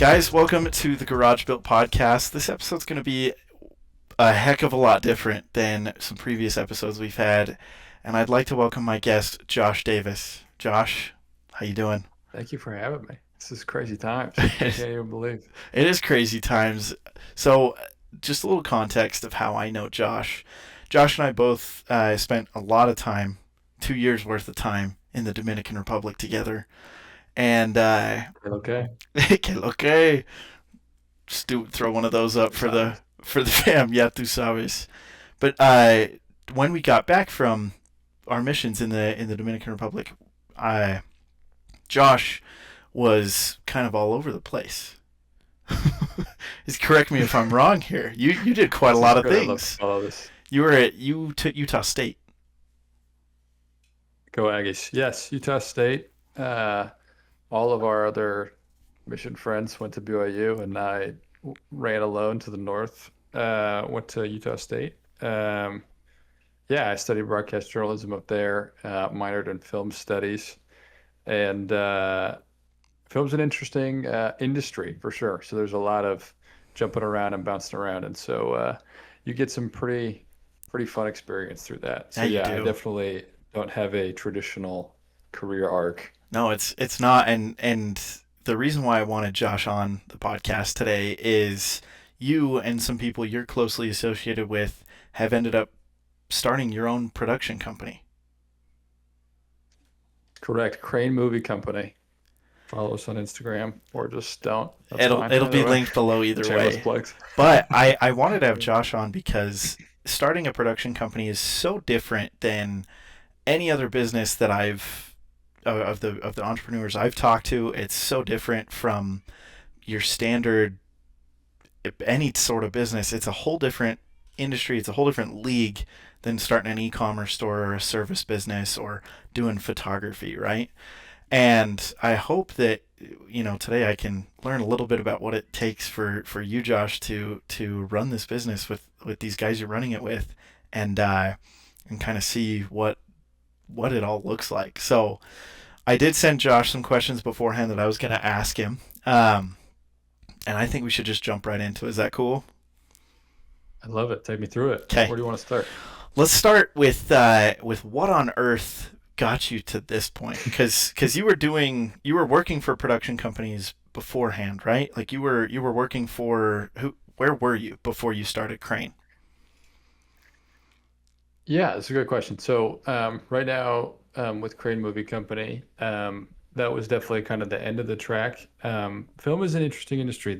Guys, welcome to the Garage Built Podcast. This episode's going to be a heck of a lot different than some previous episodes we've had, and I'd like to welcome my guest, Josh Davis. Josh, how you doing? Thank you for having me. This is crazy times. I It can't even believe. is crazy times. So, just a little context of how I know Josh. Josh and I both spent a lot of time, 2 years worth of time, in the Dominican Republic together. And, Okay. que lo que? Just throw one of those up for the Besides. fam. Yeah, tú sabes. But when we got back from our missions in the Dominican Republic, I Josh was kind of all over the place. Just correct me if I'm wrong here. You did quite a This is lot of great. I love to things. follow this. You took Utah State. Go Aggies. Yes, Utah State. Uh, all of our other mission friends went to BYU, and I ran alone to the north. Went to Utah State. Yeah, I studied broadcast journalism up there, minored in film studies, and film's an interesting industry for sure. So there's a lot of jumping around and bouncing around, and so you get some pretty fun experience through that. Yeah, So you yeah, I do. definitely don't have a traditional career arc. No, it's not, and the reason why I wanted Josh on the podcast today is you and some people you're closely associated with have ended up starting your own production company. Correct. Crane Movie Company. Follow us on Instagram or just don't. That's It'll fine. it'll Either be way. linked below either Shameless way. plugs. But I wanted to have Josh on because starting a production company is so different than any other business that I've of the entrepreneurs I've talked to. It's so different from your standard any sort of business. It's a whole different industry. It's a whole different league than starting an e-commerce store or a service business or doing photography, right? And I hope that today I can learn a little bit about what it takes for you, Josh, to run this business with these guys you're running it with, and kind of see what it all looks like. So I did send Josh some questions beforehand that I was going to ask him, and I think we should just jump right into it. Is that cool? I love it. Take me through it. Okay, Where do you want to start? let's start with what on earth got you to this point? Because you were working for production companies beforehand, right? Like you were working for who? Where were you before you started Crane? Yeah, that's a good question. So right now with Crane Movie Company, that was definitely kind of the end of the track. Film is an interesting industry.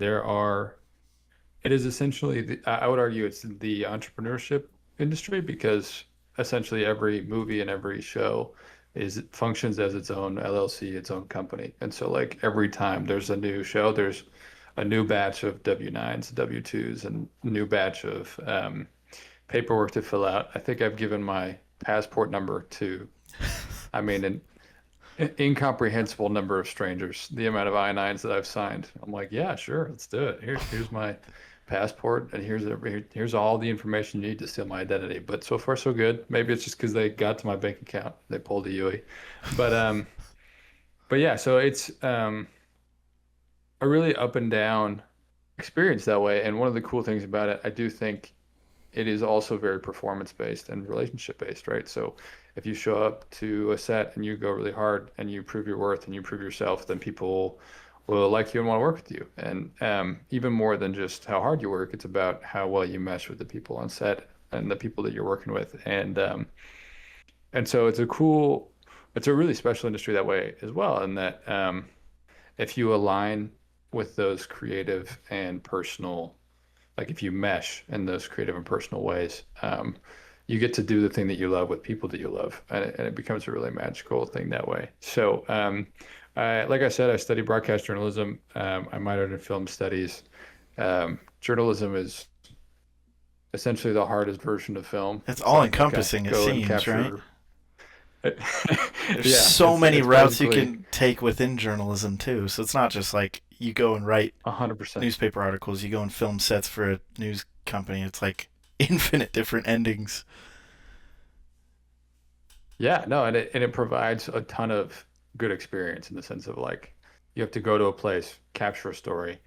It is essentially, I would argue it's the entrepreneurship industry because essentially every movie and every show is functions as its own LLC, its own company. And so like every time there's a new show, there's a new batch of W-9s, W-2s, and new batch of paperwork to fill out. I think I've given my passport number to, I mean, an incomprehensible number of strangers. The amount of I-9s that I've signed. I'm like, yeah, sure, let's do it. Here's my passport, and here's all the information you need to steal my identity. But so far, so good. Maybe it's just because they got to my bank account, they pulled a Yui. But but yeah, so it's a really up and down experience that way. And one of the cool things about it, I do think it is also very performance based and relationship based, right? So if you show up to a set and you go really hard and you prove your worth and you prove yourself, then people will like you and want to work with you. And even more than just how hard you work, it's about how well you mesh with the people on set and the people that you're working with. And so it's a really special industry that way as well. And that if you align with those creative and personal, like if you mesh in those creative and personal ways, you get to do the thing that you love with people that you love, and it becomes a really magical thing that way. So, like I said, I studied broadcast journalism. I minored in film studies. Journalism is essentially the hardest version of film. It's It's all like, okay, encompassing, it go and seems, right? capture. There's Yeah, so many it's routes you basically can take within journalism too. So it's not just like you go and write 100%. newspaper articles, you go and film sets for a news company. It's like infinite different endings. Yeah, no, and it provides a ton of good experience in the sense of like you have to go to a place, capture a story.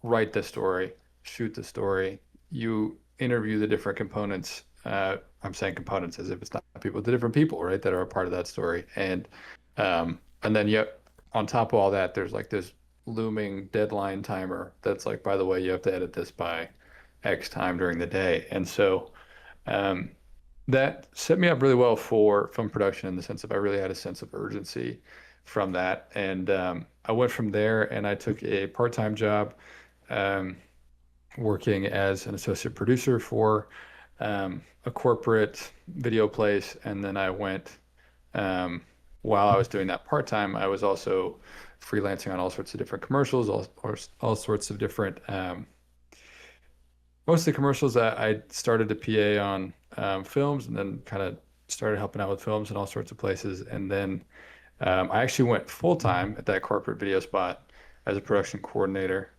write the story, shoot the story, you interview the different components. I'm saying components as if it's not people, the different people, right, that are a part of that story. And then you on top of all that, there's like this looming deadline timer that's like, by the way, you have to edit this by X time during the day. And so um, that set me up really well for film production in the sense of I really had a sense of urgency from that. And I went from there and I took a part-time job um, working as an associate producer for a corporate video place. And then I went, um, while I was doing that part-time, I was also freelancing on all sorts of different commercials, all sorts of different most of the commercials that I started to PA on films and then kind of started helping out with films in all sorts of places. And then I actually went full time at that corporate video spot as a production coordinator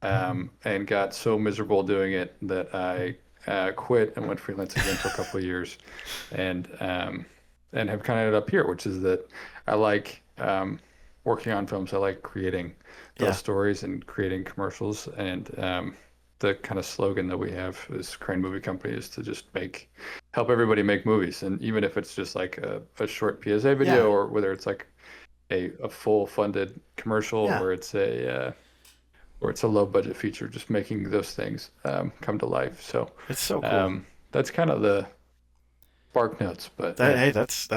and got so miserable doing it that I quit and went freelance again for a couple of years and have kind of ended up here, which is that I like working on films. I like creating those Yeah. stories and creating commercials and the kind of slogan that we have as Crane Movie Company is to just help everybody make movies. And even if it's just like a short PSA Yeah. video or whether it's like a full funded commercial Yeah. or it's a low budget feature, just making those things come to life. So It's so cool. that's kind of the spark notes, but That yeah. hey, that's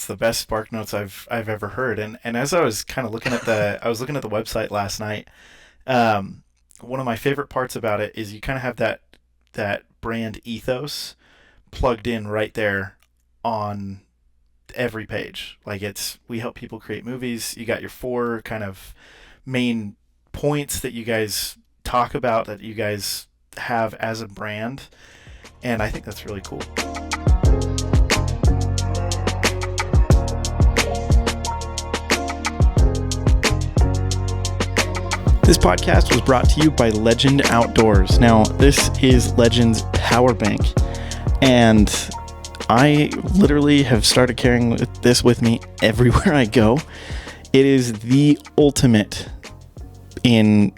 the best Spark Notes I've ever heard. And as I was kind of looking at the website last night, um, one of my favorite parts about it is you kind of have that brand ethos plugged in right there on every page. Like it's we help people create movies. You got your four kind of main points that you guys talk about that you guys have as a brand, and I think that's really cool. This podcast was brought to you by Legend Outdoors. Now, this is Legend's power bank, and I literally have started carrying this with me everywhere I go. It is the ultimate in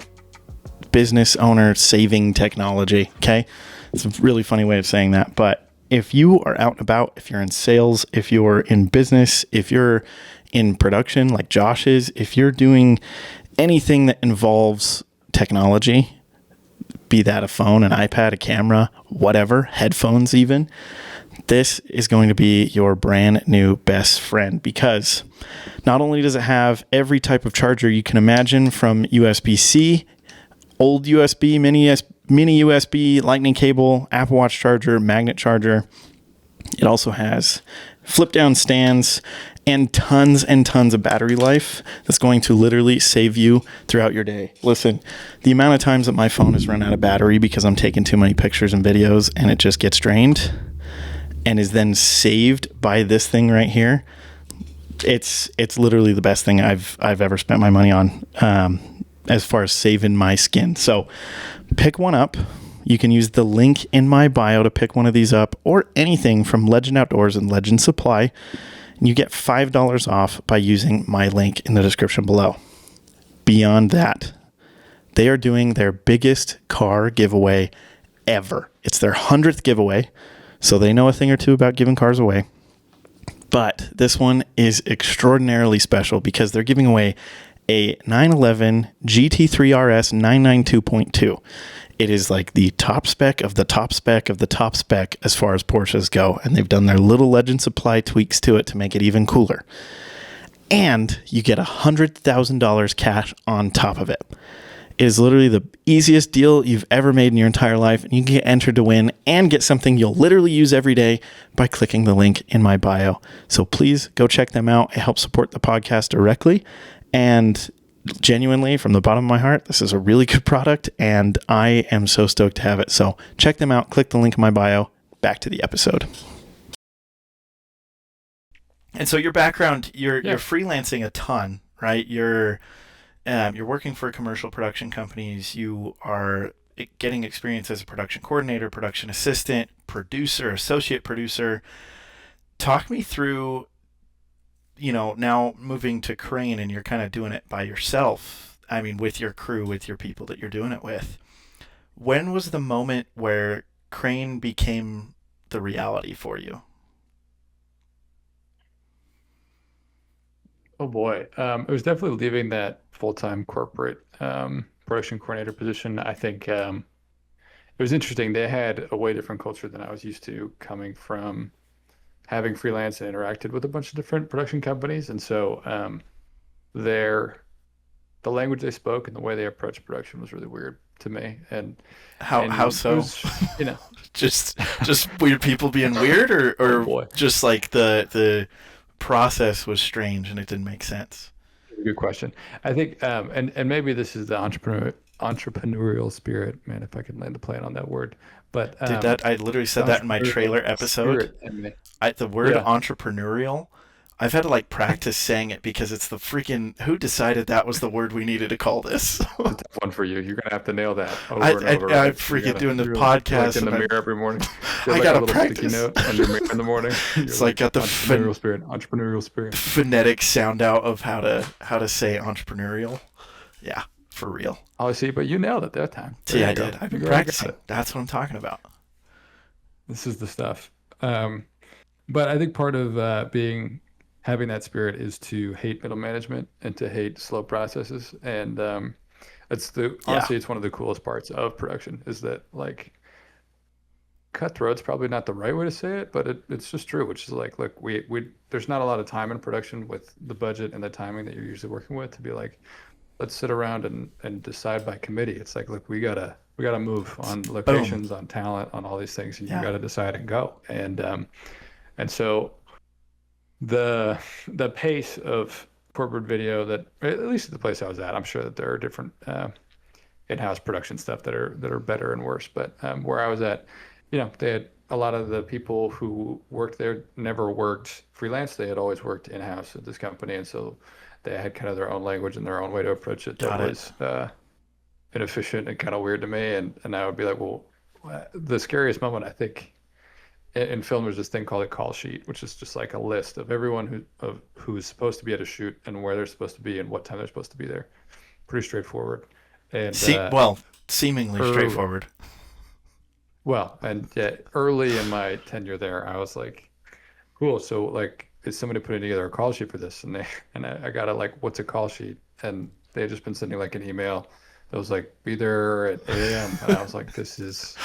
business owner saving technology, okay? It's a really funny way of saying that, but if you are out and about, if you're in sales, if you're in business, if you're in production like Josh is, if you're doing anything that involves technology, be that a phone, an iPad, a camera, whatever, headphones even, this is going to be your brand new best friend because not only does it have every type of charger you can imagine from USB-C, old USB, mini USB, lightning cable, Apple Watch charger, magnet charger. It also has flip down stands and tons of battery life that's going to literally save you throughout your day. Listen, the amount of times that my phone has run out of battery because I'm taking too many pictures and videos and it just gets drained and is then saved by this thing right here. It's literally the best thing I've ever spent my money on as far as saving my skin. So pick one up. You can use the link in my bio to pick one of these up or anything from Legend Outdoors and Legend Supply. And you get $5 off by using my link in the description below. Beyond that, they are doing their biggest car giveaway ever. It's their 100th giveaway, so they know a thing or two about giving cars away. But this one is extraordinarily special because they're giving away a 911 GT3 RS 992.2. It is like the top spec of the top spec of the top spec as far as Porsches go, and they've done their little Legend Supply tweaks to it to make it even cooler. And you get $100,000 cash on top of it. It is literally the easiest deal you've ever made in your entire life, and you can get entered to win and get something you'll literally use every day by clicking the link in my bio. So please go check them out. It helps support the podcast directly, and genuinely, from the bottom of my heart, this is a really good product, and I am so stoked to have it. So check them out. Click the link in my bio. Back to the episode. And so your background, you're freelancing a ton, right? You're working for commercial production companies. You are getting experience as a production coordinator, production assistant, producer, associate producer. Talk me through, now moving to Crane and you're kind of doing it by yourself. I mean, with your crew, with your people that you're doing it with. When was the moment where Crane became the reality for you? Oh boy. It was definitely leaving that full-time corporate production coordinator position. I think it was interesting. They had a way different culture than I was used to, coming from having freelance and interacted with a bunch of different production companies. And so their the language they spoke and the way they approached production was really weird to me. How And it so? was, you know, just weird people being weird, oh or boy, just like the process was strange and it didn't make sense. good question. I think, and maybe this is the entrepreneurial spirit, man, if I can land the plane on that word, but Dude, that I literally the said that in my entrepreneurial trailer episode. spirit in me. The word Yeah, entrepreneurial, I've had to like practice saying it because it's the freaking who decided that was the word we needed to call this. it's a tough one for you. You're gonna have to nail that over and over, I'm right? You freaking gotta, doing the you're like podcast in the and mirror every morning. You have I like a gotta little sticky practice. note on your mirror in the morning. You're It's like like got the entrepreneurial spirit. phonetic sound out of how to say entrepreneurial. Yeah, for real. Oh, see, but you nailed it that time. See, There I you did. go. I've been You already got practicing. it. That's what I'm talking about. This is the stuff. Um, but I think part of being having that spirit is to hate middle management and to hate slow processes. And it's the Yeah. honestly, it's one of the coolest parts of production is that like cutthroat's probably not the right way to say it, but it's just true, which is like, look, we there's not a lot of time in production with the budget and the timing that you're usually working with to be like, let's sit around and decide by committee. It's like, look, we gotta move on Boom. locations, on talent, on all these things, and you Yeah. gotta decide and go. And so the pace of corporate video that at least at the place I was at, I'm sure that there are different in-house production stuff that are better and worse. But where I was at, they had a lot of the people who worked there never worked freelance. They had always worked in-house at this company, and so they had kind of their own language and their own way to approach it that Got it. was inefficient and kind of weird to me. And I would be like, well, the scariest moment I think in film there's this thing called a call sheet, which is just like a list of everyone who's supposed to be at a shoot and where they're supposed to be and what time they're supposed to be there. Pretty straightforward. And Well, seemingly early, straightforward. well, and yeah, early in my tenure there, I was like, cool. So like, is somebody putting together a call sheet for this? And I got it like, what's a call sheet? And they had just been sending like an email that was like, be there at 8 a.m. And I was like, this is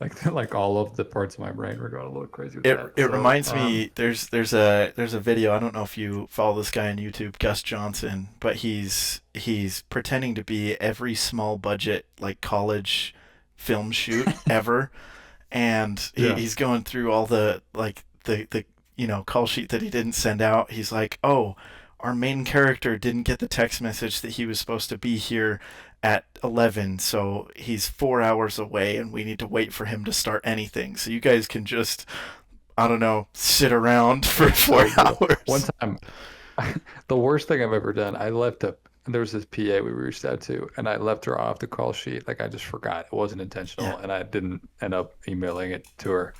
like all of the parts of my brain were going a little crazy with It that. it So reminds me. There's a video. I don't know if you follow this guy on YouTube, Gus Johnson, but he's pretending to be every small budget like college film shoot ever, and yeah. he's going through all the like the call sheet that he didn't send out. He's like, oh, our main character didn't get the text message that he was supposed to be here at 11, so he's 4 hours away and we need to wait for him to start anything, so you guys can just, I don't know, sit around for It's four so brutal. One hours time, the worst thing I've ever done, I left a, there was this PA we reached out to, and I left her off the call sheet. Like I just forgot. It wasn't Yeah. intentional, and I didn't end up emailing it to her.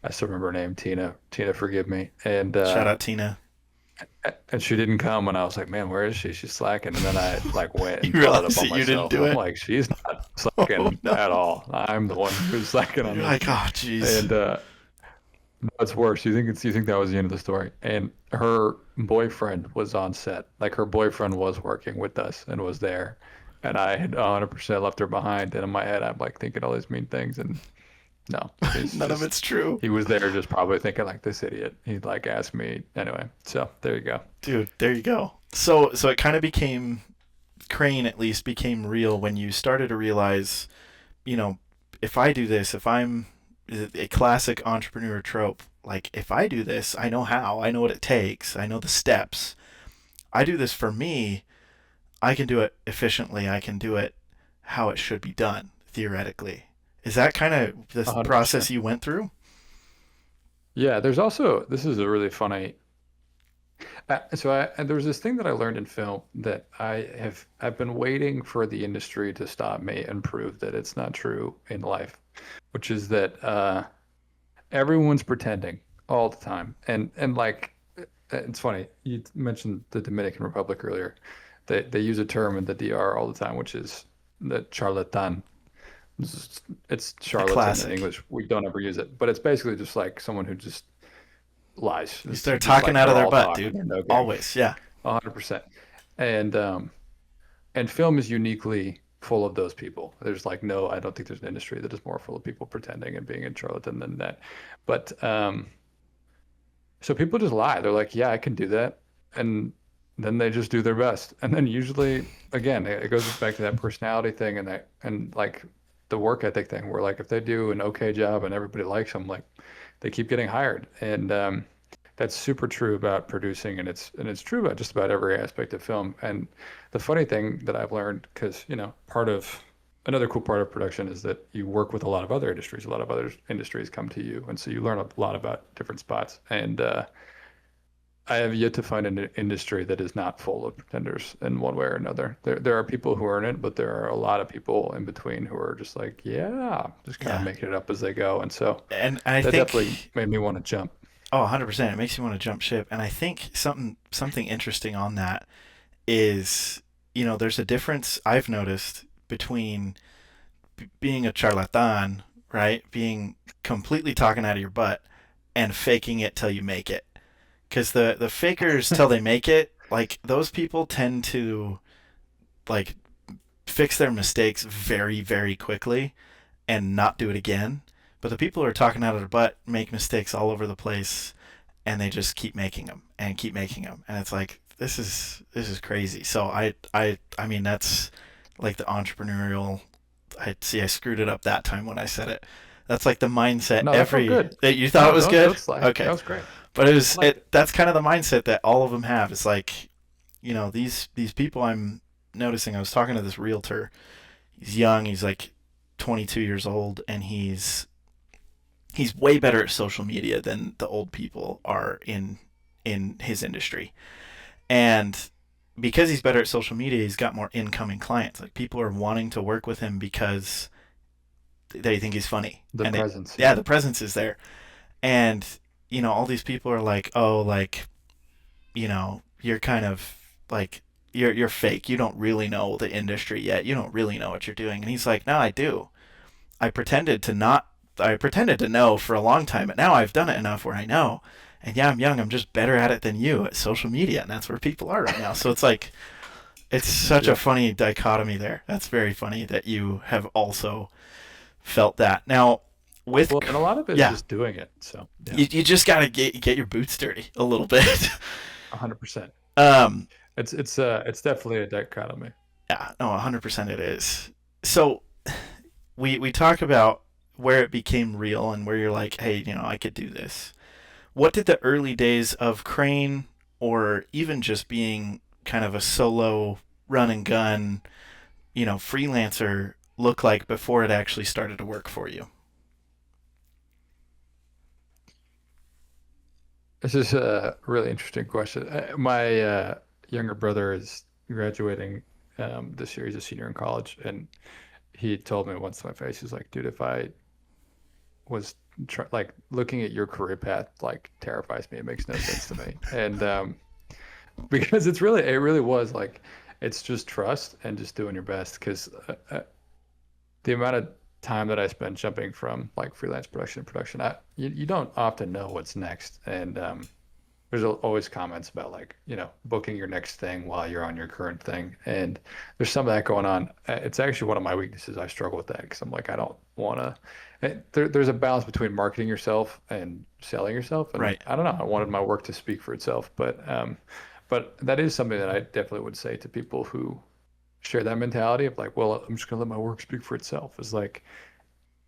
I still remember her name, Tina. Tina, forgive me. Shout out Tina. And she didn't come, and I was like, man, where is she? She's slacking. And then I like went You and followed up realize on that you didn't myself, do and I'm it. like, she's not Oh slacking no. at all. I'm the one who's slacking on You're this. like, oh jeez. And no, it's worse. You think that was the end of the story. And her boyfriend was on set. Like her boyfriend was working with us and was there. And I had 100% left her behind. And in my head, I'm like thinking all these mean things. And no, it's None of just it's true. he was there just probably thinking like this idiot. He'd like ask me anyway. So there you go. Dude, there you go. So it kind of became, Crane at least became real when you started to realize, you know, if I do this, if I'm a classic entrepreneur trope, like if I do this, I know how, I know what it takes, I know the steps. I do this for me, I can do it efficiently, I can do it how it should be done, theoretically. Is that kind of the process 100%. you went through? Yeah, there's also this is a really funny. And there was this thing that I learned in film that I've been waiting for the industry to stop me and prove that it's not true in life, which is that everyone's pretending all the time. And like it's funny, you mentioned the Dominican Republic earlier. they use a term in the DR all the time, which is the charlatan. It's A charlatan in classic. English. We don't ever use it, but it's basically just like someone who just lies. You It's start just talking like out of they're their all butt, talk, dude. they're no game, Always. Yeah. 100%. And film is uniquely full of those people. There's like no, I don't think there's an industry that is more full of people pretending and being a charlatan than that. But so people just lie. They're like, yeah, I can do that. And then they just do their best. And then usually, again, it goes back to that personality thing and that, and like the work ethic thing where like if they do an okay job and everybody likes them, like they keep getting hired. And that's super true about producing, and it's true about just about every aspect of film. And the funny thing that I've learned, because part of another cool part of production is that you work with a lot of other industries. A lot of other industries come to you, and so you learn a lot about different spots. And I have yet to find an industry that is not full of pretenders in one way or another. There are people who earn it, but there are a lot of people in between who are just like, yeah, just kind of Yeah. making it up as they go. And so And I that definitely think, made me want to jump. oh, 100%. It makes you want to jump ship. And I think something interesting on that is, there's a difference I've noticed between being a charlatan, right? Being completely talking out of your butt and faking it till you make it. Because the fakers till they make it, like those people tend to like fix their mistakes very, very quickly and not do it again. But the people who are talking out of their butt make mistakes all over the place, and they just keep making them and keep making them, and it's like this is crazy. So I mean that's like the entrepreneurial. I screwed it up that time when I said it. That's like the mindset. No, that felt Every good. that you thought it No, was don't good. slide. That Okay, was great. but it I was liked it. it. That's kind of the mindset that all of them have. It's like these people I'm noticing. I was talking to this realtor. He's young. He's like 22 years old, and he's way better at social media than the old people are in his industry. And because he's better at social media, he's got more incoming clients. Like people are wanting to work with him because they think he's funny, The and presence, yeah, yeah. the presence is there. And all these people are like, oh, like you're kind of like you're fake. You don't really know the industry yet. You don't really know what you're doing. And he's like, no, I do. I pretended to not. I pretended to know for a long time, but now I've done it enough where I know. And yeah, I'm young. I'm just better at it than you at social media, and that's where people are right now. So it's like it's such a Yep. funny dichotomy there. That's very funny that you have also felt that. Now, with Well, and a lot of it is yeah, just doing it. So yeah, you just gotta get your boots dirty a little bit. 100%. um, It's definitely a dichotomy. yeah, no, 100% it is. So we talk about where it became real and where you're like, hey, I could do this. What did the early days of Crane or even just being kind of a solo run and gun, freelancer look like before it actually started to work for you? This is a really interesting question. My younger brother is graduating this year. He's a senior in college, and he told me once to my face, he's like, "Dude, if I was like looking at your career path, like terrifies me. It makes no sense to me." And because it really was like, it's just trust and just doing your best. Because the amount of time that I spent jumping from like freelance production to production, you don't often know what's next. And there's always comments about like, booking your next thing while you're on your current thing. And there's some of that going on. It's actually one of my weaknesses. I struggle with that because I'm like, I don't want to. There's a balance between marketing yourself and selling yourself. And Right. I don't know. I wanted my work to speak for itself, but that is something that I definitely would say to people who share that mentality of like, well, I'm just gonna let my work speak for itself. Is like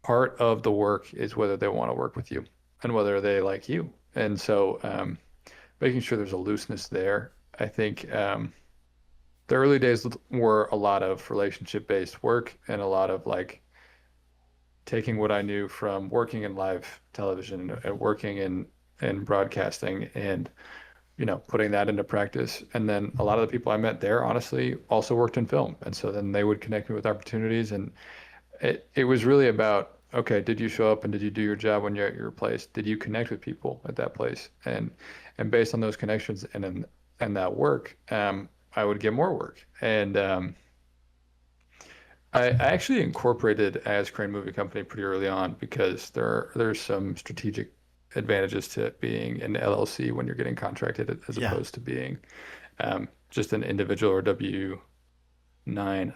part of the work is whether they want to work with you and whether they like you. And so making sure there's a looseness there. I think the early days were a lot of relationship based work and a lot of like taking what I knew from working in live television and working in broadcasting and putting that into practice. And then a lot of the people I met there, honestly, also worked in film. And so then they would connect me with opportunities. And it was really about, okay, did you show up and did you do your job when you're at your place? Did you connect with people at that place? And based on those connections and that work, I would get more work. And I actually incorporated as Crane Movie Company pretty early on because there's some strategic advantages to it being an LLC when you're getting contracted as Yeah. opposed to being just an individual or W-9.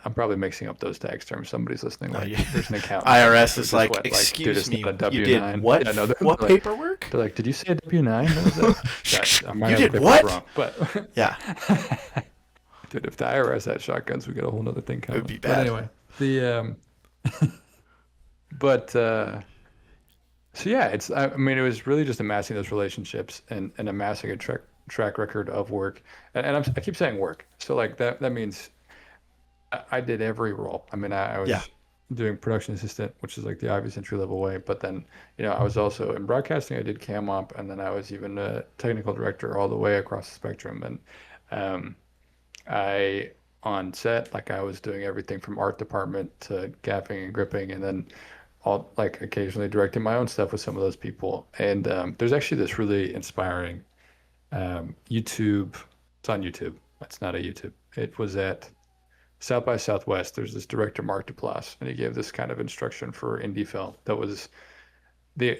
I'm probably mixing up those tax terms. Somebody's listening, No, like you, there's an accountant somewhere IRS who is just like, went like, dude, excuse it's not me, a you did W-9. what? Yeah, no, What like, paperwork? they're like, did you say a W-9? What was that? That I might You have the did paperwork what? wrong, but Yeah, dude, if the IRS had shotguns, we got a whole nother thing it would coming. be But bad. anyway, the but so yeah, I mean, it was really just amassing those relationships and amassing a track record of work. And I keep saying work. So like that means I did every role. I mean, I Yeah, was doing production assistant, which is like the obvious entry level way. But then, I was also in broadcasting. I did cam op, and then I was even a technical director all the way across the spectrum. And um, I on set, like I was doing everything from art department to gaffing and gripping, and then all like occasionally directing my own stuff with some of those people. And there's actually this really inspiring YouTube. It's on YouTube. It's not a YouTube. It was at South by Southwest. There's this director, Mark Duplass, and he gave this kind of instruction for indie film that was the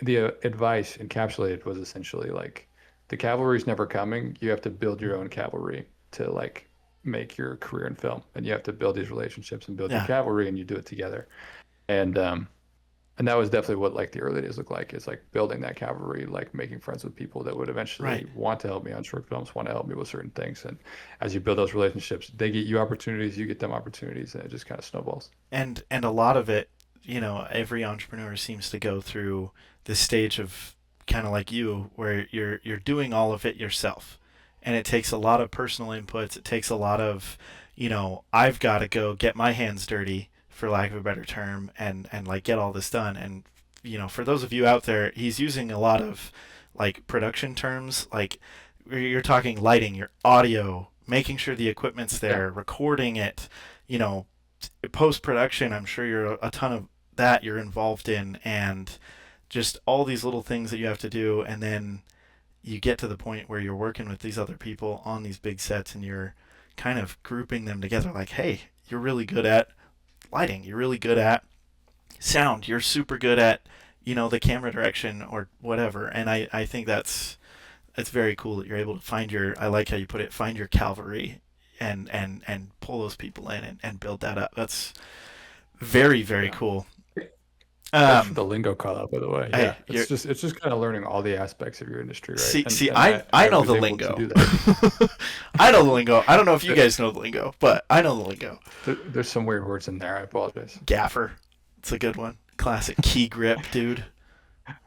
advice encapsulated was essentially like the cavalry's never coming. You have to build your own cavalry to like make your career in film, and you have to build these relationships and build your yeah, cavalry, and you do it together. And that was definitely what like the early days looked like. Is like building that cavalry, like making friends with people that would right. eventually want to help me on short films, want to help me with certain things. And as you build those relationships, they get you opportunities, you get them opportunities, and it just kind of snowballs. And a lot of it, every entrepreneur seems to go through this stage of kind of like you, where you're doing all of it yourself, and it takes a lot of personal inputs. It takes a lot of, I've got to go get my hands dirty, for lack of a better term, and like get all this done. And for those of you out there, he's using a lot of like production terms, like you're talking lighting, your audio, making sure the equipment's Yeah. there, recording it, you know, post production. I'm sure you're a ton of that you're involved in, and just all these little things that you have to do, and then you get to the point where you're working with these other people on these big sets, and you're kind of grouping them together. Like, hey, you're really good at lighting. You're really good at sound. You're super good at the camera direction or whatever. And I think that's very cool that you're able to find your. I like how you put it. Find your cavalry and pull those people in and build that up. That's very Yeah. cool. Thanks for Um, the lingo call out, by the way. hey, Yeah, you're it's just kind of learning all the aspects of your industry, right? see And see and I I I I know was the able to lingo. do that. I know the lingo. I don't know if you guys know the lingo, but I know the lingo. There's some weird words in there. I apologize. Gaffer, it's a good one. Classic key grip, dude.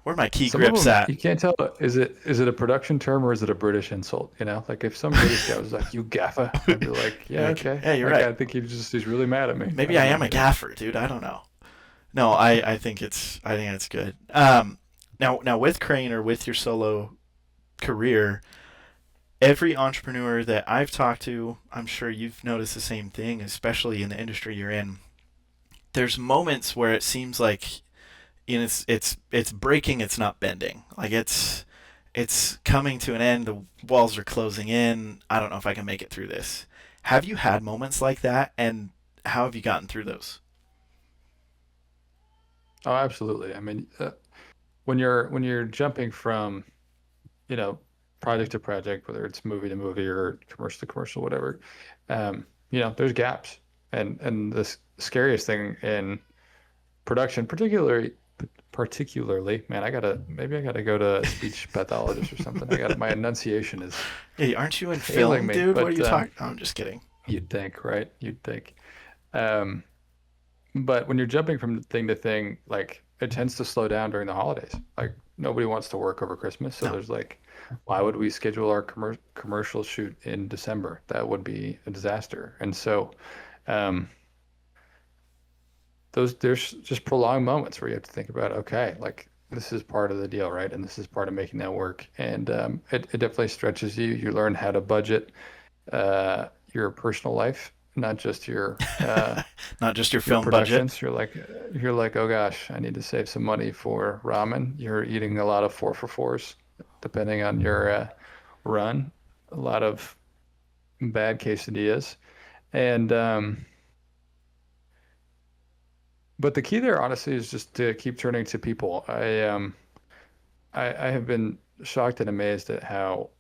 Where are my key Some of grips them at? you can't tell. Is it a production term or is it a British insult? Like if some British guy was like, "You gaffer," I'd be like, You're "Yeah, like, okay." yeah, you're Like right. I think he's really mad at me. I Maybe I don't am know. a gaffer, dude. I don't know. No, I think it's good. Now with Crane or with your solo career, every entrepreneur that I've talked to, I'm sure you've noticed the same thing, especially in the industry you're in. There's moments where it seems like it's breaking, it's not bending. Like it's coming to an end. The walls are closing in. I don't know if I can make it through this. Have you had moments like that, and how have you gotten through those? Oh, absolutely. I mean, when you're jumping from you know project to project, whether it's movie to movie or commercial to commercial, whatever, there's gaps. And the scariest thing in production, particularly, man, maybe I gotta go to a speech pathologist or something. My enunciation is Hey, aren't you in failing film, me, dude? What are but you talking? Oh, I'm just kidding. you'd think, right? You'd think. Um, but when you're jumping from thing to thing, like it tends to slow down during the holidays. Like nobody wants to work over Christmas, so No. there's like, why would we schedule our commercial shoot in December? That would be a disaster. And so, um, there's just prolonged moments where you have to think about, okay, like this is part of the deal, right? And this is part of making that work. And it definitely stretches you. You learn how to budget your personal life, not just Not just your your film budget. productions. You're like, oh gosh, I need to save some money for ramen. You're eating a lot of 4 for 4s, depending on your run. A lot of bad quesadillas. And but the key there honestly is just to keep turning to people. I have been shocked and amazed at how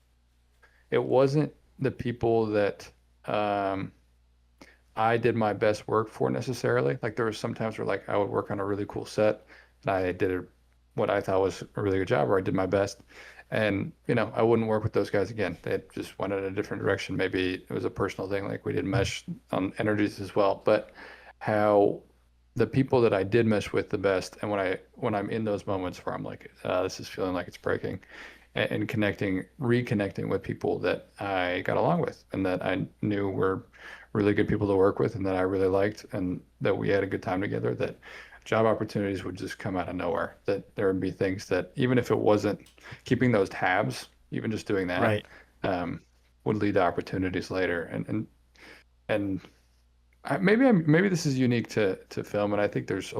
it wasn't the people that um I did my best work for necessarily. Like there was some times where like I would work on a really cool set and I did what I thought was a really good job or I did my best. And, I wouldn't work with those guys again. They just went in a different direction. Maybe it was a personal thing, like we didn't mesh on energies as well. But how the people that I did mesh with the best, and when I'm in those moments where I'm like, this is feeling like it's breaking, and reconnecting with people that I got along with and that I knew were really good people to work with and that I really liked and that we had a good time together, that job opportunities would just come out of nowhere. That there would be things that even if it wasn't keeping those tabs, even just doing that, Right. um, would lead to opportunities later. And maybe this is unique to film, and I think there's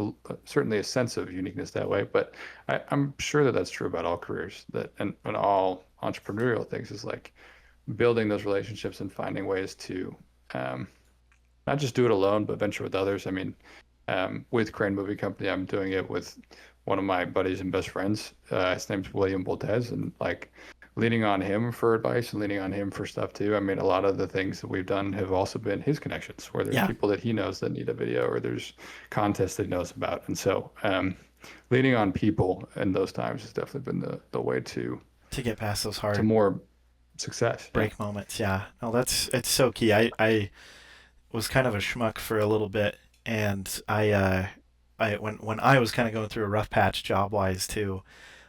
certainly a sense of uniqueness that way. But I'm sure that that's true about all careers, that and all entrepreneurial things is like building those relationships and finding ways to um, not just do it alone, but venture with others. I mean, with Crane Movie Company, I'm doing it with one of my buddies and best friends. His name's William Boltez, and like leaning on him for advice and leaning on him for stuff too. I mean, a lot of the things that we've done have also been his connections, where there's Yeah. people that he knows that need a video, or there's contests that he knows about, and so leaning on people in those times has definitely been the way To get past those to hard more success. Yeah. break moments. Yeah. No, it's so key. I was kind of a schmuck for a little bit, and when I was kind of going through a rough patch job wise too,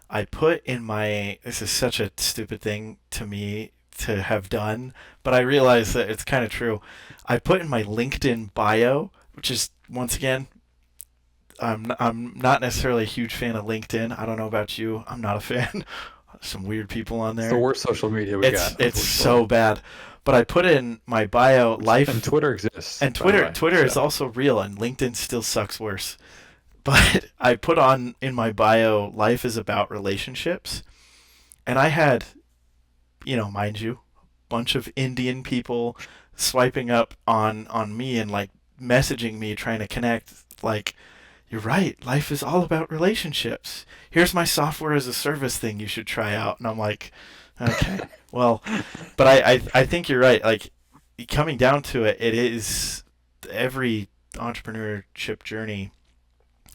I put in my, this is such a stupid thing to me to have done, but I realize that it's kind of true. I put in my LinkedIn bio, which is once again, I'm not necessarily a huge fan of LinkedIn. I don't know about you. I'm not a fan. Some weird people on It's the there. worst social media we It's got, it's unfortunately. so bad. But I put in my bio And life, Twitter exists, and by the Twitter way. Twitter is So also real, and LinkedIn still sucks worse. But I put on in my bio, life is about relationships, and I had, mind you, bunch of Indian people swiping up on me and like messaging me trying to connect, like, you're right, life is all about relationships. Here's my software as a service thing you should try out. And I'm like, okay, well, but I think you're right. Like, coming down to it, it is every entrepreneurship journey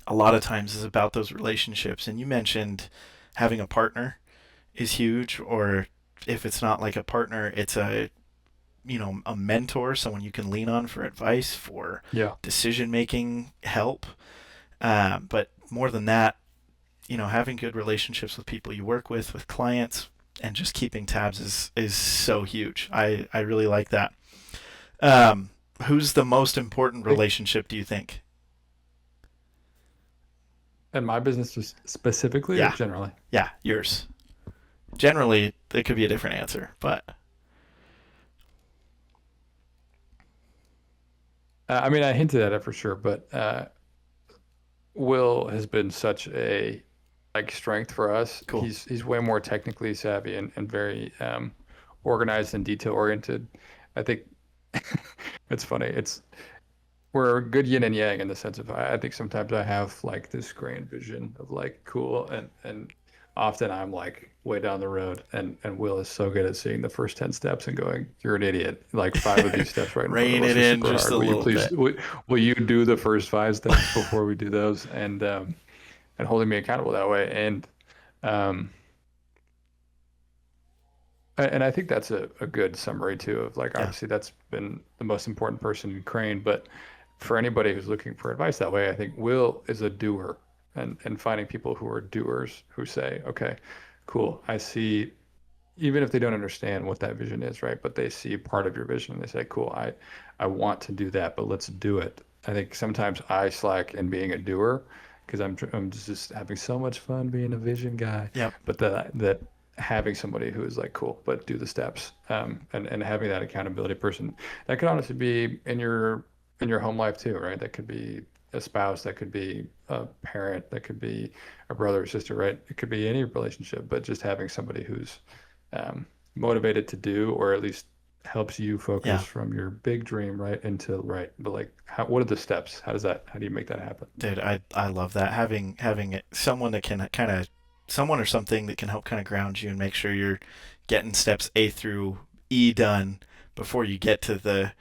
a lot of times is about those relationships. And you mentioned having a partner is huge, or if it's not like a partner, it's a mentor, someone you can lean on for advice, for yeah. decision making help. But more than that, having good relationships with people you work with clients, and just keeping tabs is so huge. I really like that. Um, who's the most important Think relationship, do you think? in my business specifically or Yeah, generally? yeah, yours. Generally, it could be a different answer, but I mean, I hinted at it for sure, but Will has been such a like strength for us. cool. He's way more technically savvy and very organized and detail oriented. I think it's funny. We're a good yin and yang in the sense of I think sometimes I have like this grand vision of like cool and often I'm like way down the road and Will is so good at seeing the first 10 steps and going, you're an idiot. Like five of these steps right in front of Rein us it are in super just a hard. Will you little please bit. will you do the first five steps before we do those? And holding me accountable that way. Um and I think that's a good summary too of like Yeah, obviously that's been the most important person in Crane, but for anybody who's looking for advice that way, I think Will is a doer and finding people who are doers who say, okay, cool, I see, even if they don't understand what that vision is, right? But they see part of your vision and they say, cool, I want to do that, but let's do it. I think sometimes I slack in being a doer because I'm just having so much fun being a vision guy, yep, but that having somebody who is like, cool, but do the steps, and having that accountability person that could honestly be in your home life too, right? That could be a spouse, that could be a parent, that could be a brother or sister, right? It could be any relationship, but just having somebody who's motivated to do, or at least helps you focus Yeah, from your big dream right into right. But like, what are the steps? How do you make that happen? dude, I love that, having someone that can kind of, someone or something that can help kind of ground you and make sure you're getting steps A through E done before you get to the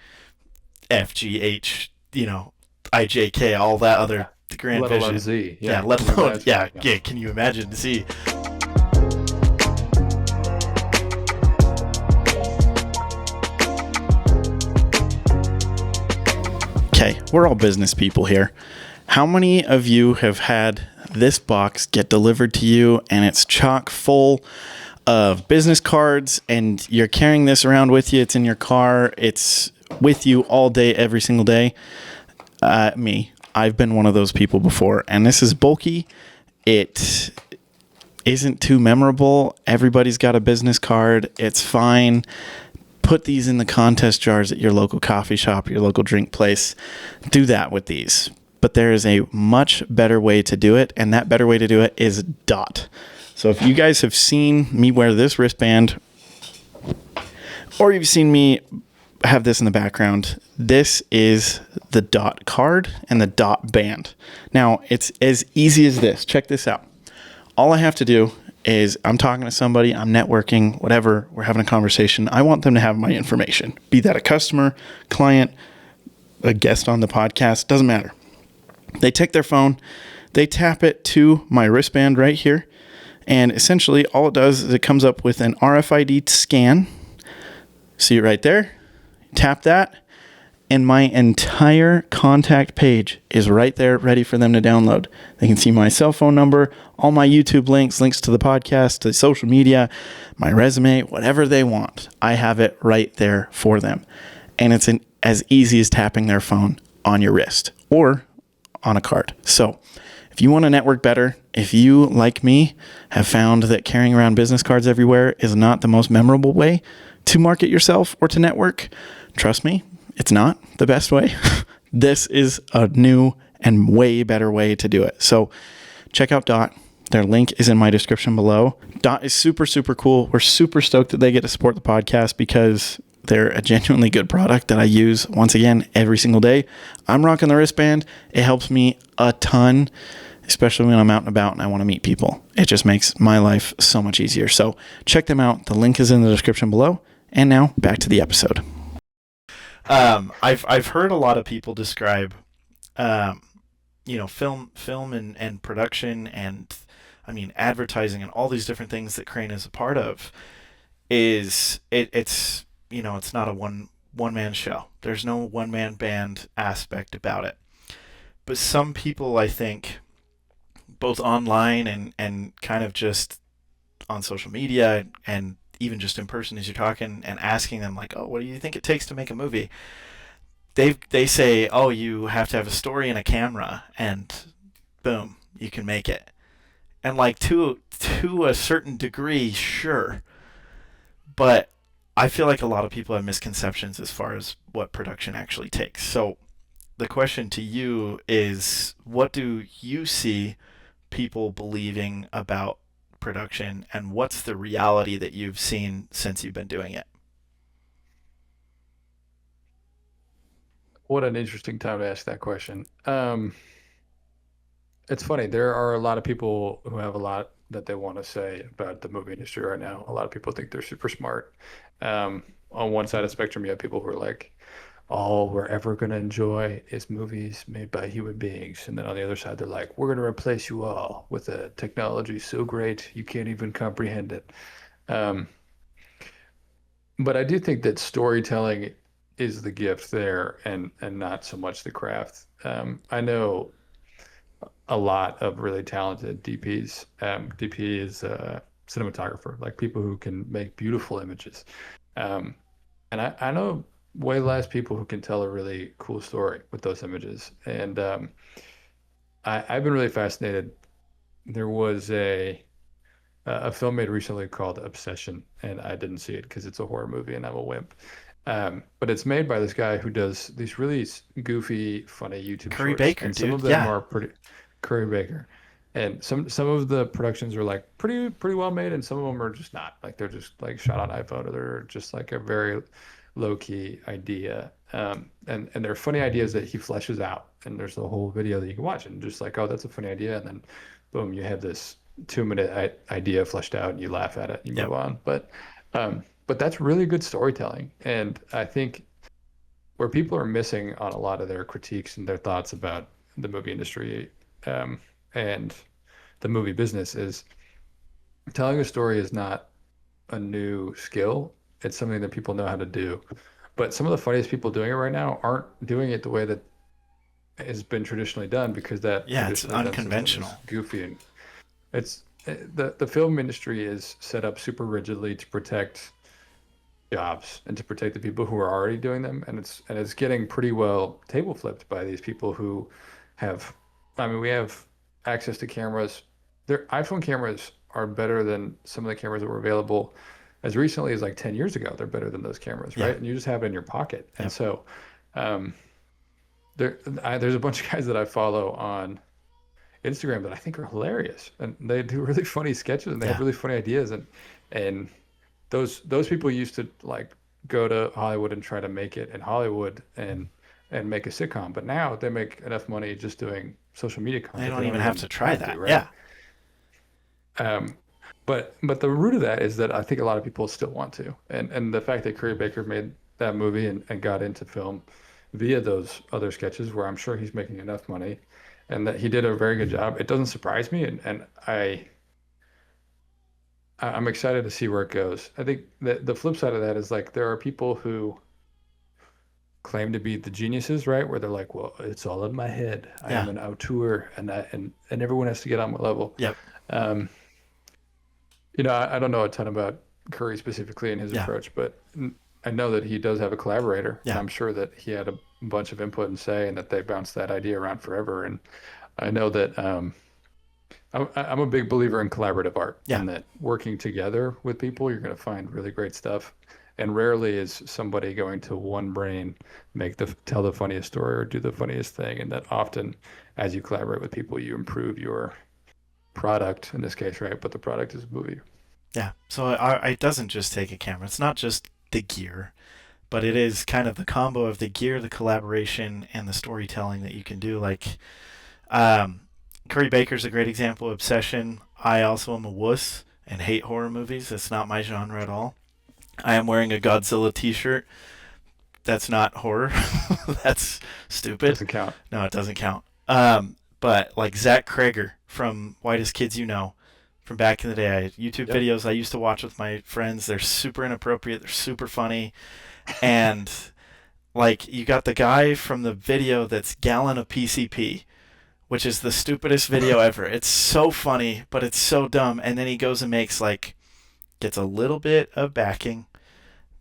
F G H, IJK, all that other Yeah. grand Let alone vision. Z. Yeah, Yeah. let Can you alone, imagine? yeah, Yeah. yeah. Can you imagine? See, okay, we're all business people here. How many of you have had this box get delivered to you and it's chock full of business cards and you're carrying this around with you? It's in your car, it's with you all day, every single day. Me. I've been one of those people before, and this is bulky. It isn't too memorable. Everybody's got a business card. It's fine. Put these in the contest jars at your local coffee shop, your local drink place. Do that with these. But there is a much better way to do it, and that better way to do it is dot. So if you guys have seen me wear this wristband, or you've seen me have this in the background, this is the dot card and the dot band. Now, it's as easy as this. Check this out. All I have to do is I'm talking to somebody, I'm networking, whatever, we're having a conversation. I want them to have my information, be that a customer, client, a guest on the podcast, doesn't matter. They take their phone, they tap it to my wristband right here, and essentially all it does is it comes up with an RFID scan. See it right there? Tap that, and my entire contact page is right there ready for them to download. They can see my cell phone number, all my YouTube links to the podcast, to social media, my resume, whatever they want. I have it right there for them. And it's as easy as tapping their phone on your wrist or on a card. So if you want to network better, if you, like me, have found that carrying around business cards everywhere is not the most memorable way to market yourself or to network, trust me, it's not the best way. This is a new and way better way to do it. So check out Dot. Their link is in my description below. Dot is super, super cool. We're super stoked that they get to support the podcast because they're a genuinely good product that I use, once again, every single day. I'm rocking the wristband. It helps me a ton, especially when I'm out and about and I want to meet people. It just makes my life so much easier. So check them out. The link is in the description below. And now back to the episode. I've heard a lot of people describe, film and production, and I mean advertising and all these different things that Crane is a part of. It's not a one man show. There's no one man band aspect about it. But some people, I think, both online and kind of just on social media and even just in person as you're talking and asking them like, oh, what do you think it takes to make a movie? They say, oh, you have to have a story and a camera, and boom, you can make it. And like to a certain degree, sure, but I feel like a lot of people have misconceptions as far as what production actually takes. So the question to you is, what do you see people believing about production, and what's the reality that you've seen since you've been doing it? What an interesting time to ask that question. It's funny. There are a lot of people who have a lot that they want to say about the movie industry right now. A lot of people think they're super smart. On one side of the spectrum, you have people who are like, all we're ever going to enjoy is movies made by human beings. And then on the other side, they're like, we're going to replace you all with a technology so great you can't even comprehend it. Um, but I do think that storytelling is the gift there and not so much the craft. I know a lot of really talented DPs. DP is a cinematographer, like people who can make beautiful images. Um, and I know way less people who can tell a really cool story with those images. And I've been really fascinated. There was a film made recently called Obsession, and I didn't see it because it's a horror movie and I'm a wimp. But it's made by this guy who does these really goofy, funny YouTube Curry shorts, Baker, and some dude. of them Yeah. are pretty Curry Baker. And some of the productions are like pretty well made, and some of them are just not. Like they're just like shot on iPhone, or they're just like a very low key idea. And there are funny ideas that he fleshes out, and there's a whole video that you can watch, and just like, oh, that's a funny idea, and then boom, you have this 2 minute idea fleshed out, and you laugh at it, and you move Yep. on. But that's really good storytelling, and I think where people are missing on a lot of their critiques and their thoughts about the movie industry, um, and the movie business is telling a story is not a new skill. It's something that people know how to do. But some of the funniest people doing it right now aren't doing it the way that has been traditionally done, because that Yeah, it's traditionally done system is unconventional. goofy, and the film industry is set up super rigidly to protect jobs and to protect the people who are already doing them, and it's getting pretty well table flipped by these people who have, I mean, we have access to cameras. Their iPhone cameras are better than some of the cameras that were available as recently as like 10 years ago. They're better than those cameras, Yeah. right? And you just have it in your pocket. And Yep. so um, there's a bunch of guys that I follow on Instagram that I think are hilarious, and they do really funny sketches, and they have Yeah. really funny ideas, and those people used to like go to Hollywood and try to make it in Hollywood and make a sitcom, but now they make enough money just doing social media They content. They don't don't even have even to try have to, that. right? Yeah. Um, but the root of that is that I think a lot of people still want to, and the fact that Curry Baker made that movie and got into film via those other sketches, where I'm sure he's making enough money, and that he did a very good job. It doesn't surprise me, and I'm excited to see where it goes. I think that the flip side of that is like there are people who claim to be the geniuses, right? Where they're like, well, it's all in my head. I am Yeah. an auteur, and everyone has to get on my level. Yep. Um, I don't know a ton about Curry specifically and his Yeah. approach, but I know that he does have a collaborator, and Yeah. I'm sure that he had a bunch of input and say, and that they bounced that idea around forever. And I know that I'm a big believer in collaborative art, Yeah. and that working together with people, you're going to find really great stuff. And rarely is somebody going to one brain tell the funniest story or do the funniest thing. And that often, as you collaborate with people, you improve your product in this case, right? But the product is a movie. Yeah. So it doesn't just take a camera. It's not just the gear, but it is kind of the combo of the gear, the collaboration, and the storytelling that you can do. Like, um, Curry Baker's a great example of Obsession. I also am a wuss and hate horror movies. It's not my genre at all. I am wearing a Godzilla t-shirt. That's not horror. That's stupid. Doesn't count. No, it doesn't count. But like Zach Kreger from Whitest Kids You Know, from back in the day, YouTube Yep. videos I used to watch with my friends. They're super inappropriate. They're super funny, and like you got the guy from the video that's gallon of PCP, which is the stupidest video ever. It's so funny, but it's so dumb. And then he goes and makes like gets a little bit of backing,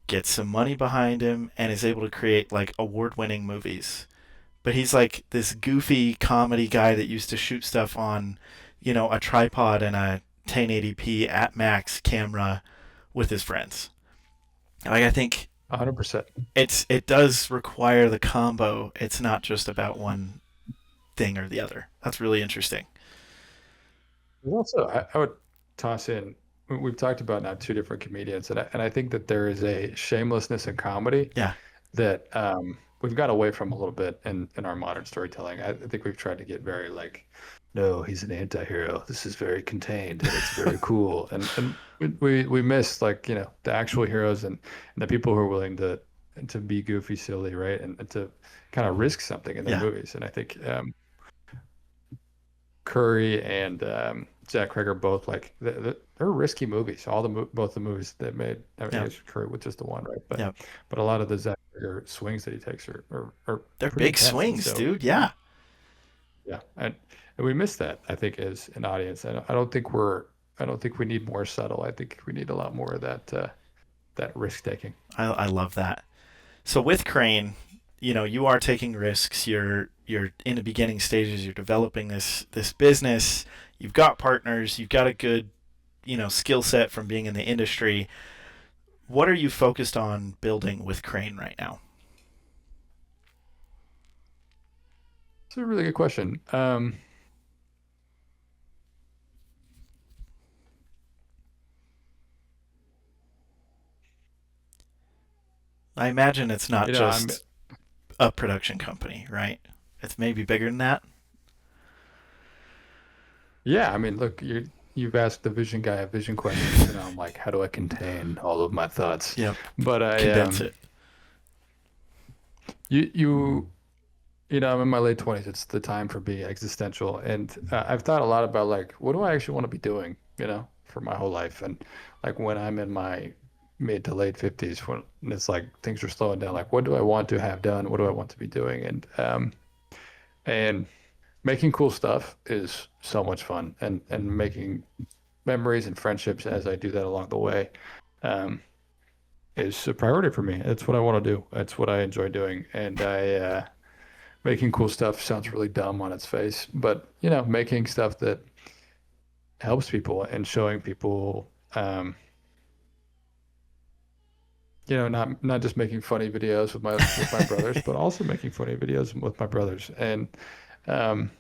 gets some money behind him, and is able to create like award-winning movies. But he's like this goofy comedy guy that used to shoot stuff on, a tripod and a 1080p at max camera with his friends. Like I think 100%. it does require the combo. It's not just about one thing or the other. That's really interesting. There's also, I would toss in, we've talked about now two different comedians, and I think that there is a shamelessness in comedy Yeah. that we've got away from a little bit in our modern storytelling. I think we've tried to get very like, no, he's an anti-hero. This is very contained and it's very cool. And we miss like, the actual heroes, and the people who are willing to be goofy, silly, right? And to kind of risk something in their Yeah. movies. And I think Curry and Zach Cregg are both like they're risky movies. Both the movies they made. I mean, I Yeah. guess Curry with just the one, right? But Yeah. but a lot of the Zach Cregger swings that he takes are They're pretty big intense. And swings, so dude. Yeah. yeah, and we miss that, I think, as an audience. And I don't think we need more subtle. I think we need a lot more of that risk taking. I love that. So with Crane, you are taking risks. You're in the beginning stages. You're developing this business. You've got partners. You've got a good, skill set from being in the industry. What are you focused on building with Crane right now? It's a really good question. I imagine it's not I'm just a production company, right? It's maybe bigger than that. Yeah, I mean, look, you've asked the vision guy a vision question, so now I'm like, how do I contain all of my thoughts? Yep. But Condense it. you you I'm in my late 20s. It's the time for being existential, and I've thought a lot about like, what do I actually want to be doing, for my whole life, and like when I'm in my mid to late 50s, when it's like things are slowing down, like what do I want to have done? What do I want to be doing? And making cool stuff is so much fun, and making memories and friendships as I do that along the way um, is a priority for me. It's what I want to do. That's what I enjoy doing. And making cool stuff sounds really dumb on its face, but making stuff that helps people and showing people, not just making funny videos with my brothers, but also making funny videos with my brothers, and um,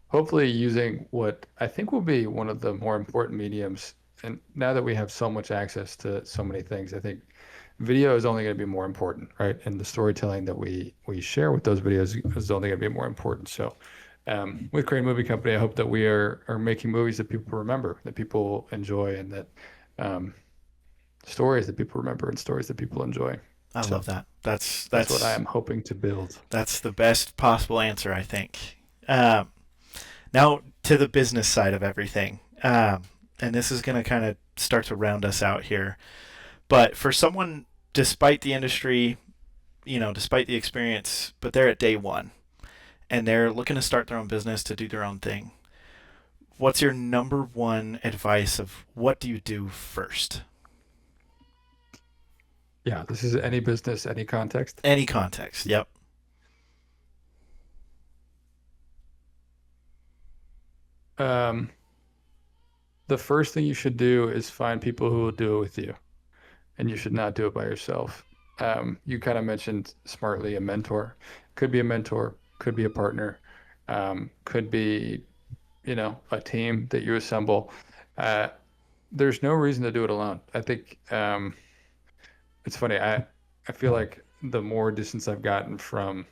hopefully using what I think will be one of the more important mediums. And now that we have so much access to so many things, I think video is only going to be more important, right? And the storytelling that we share with those videos is only going to be more important. So, with Crane Movie Company, I hope that we are making movies that people remember, that people enjoy, and that um, stories that people remember and stories that people enjoy. I So love that. That's that's what I that's am hoping to build. that's the best possible answer, I think. Um, Now to the business side of everything, and this is going to kind of start to round us out here. But for someone, despite the industry, despite the experience, but they're at day one and they're looking to start their own business to do their own thing. What's your number one advice of what do you do first? Yeah, this is any business, any context. Any context. Yep. Um, the first thing you should do is find people who will do it with you, and you should not do it by yourself. You kind of mentioned smartly a mentor. Could be a mentor, could be a partner, could be, a team that you assemble. Uh, there's no reason to do it alone. I think it's funny. I feel like the more distance I've gotten from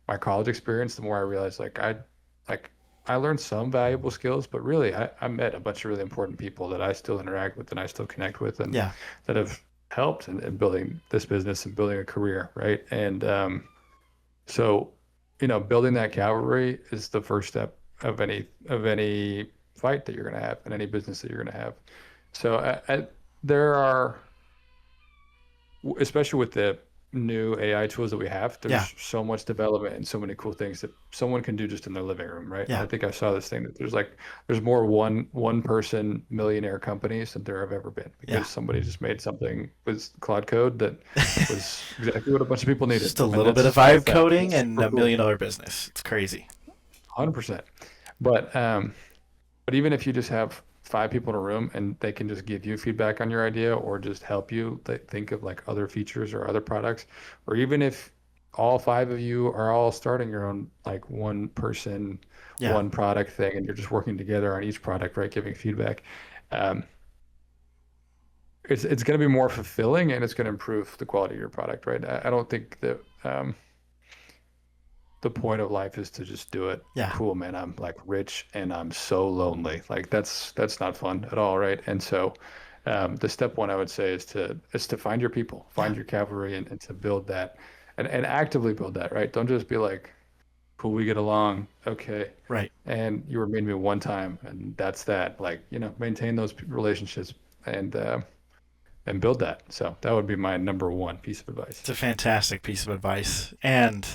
my college experience, the more I realize like I learned some valuable skills, but really I met a bunch of really important people that I still interact with and I still connect with, and Yeah. that have helped in building this business and building a career, right? And so, building that cavalry is the first step of any fight that you're going to have and any business that you're going to have. So there are, especially with the new AI tools that we have, Yeah. there's so much development and so many cool things that someone can do just in their living room, right? Yeah. I think I saw this thing that there's more one person millionaire companies than there have ever been Yeah. because somebody just made something with Claude Code that was exactly what a bunch of people needed. Just a And little bit of that's vibe that. coding That's and super a cool. $1 million business. It's crazy. 100%. But but even if you just have five people in a room and they can just give you feedback on your idea or just help you think of like other features or other products, or even if all five of you are all starting your own like one person, Yeah. one product thing, and you're just working together on each product, right? Giving feedback. Um, it's going to be more fulfilling and it's going to improve the quality of your product, right? I don't think that the point of life is to just do it. Yeah. Cool, man. I'm like rich and I'm so lonely. Like that's not fun at all, right? And so the step one I would say is to find your people, Yeah. find your cavalry, and to build that, and actively build that, right? Don't just be like, cool, we get along, okay, Right. and you were mean to me one time, and that's that. Like, maintain those relationships and build that. So that would be my number one piece of advice. It's a fantastic piece of advice. And,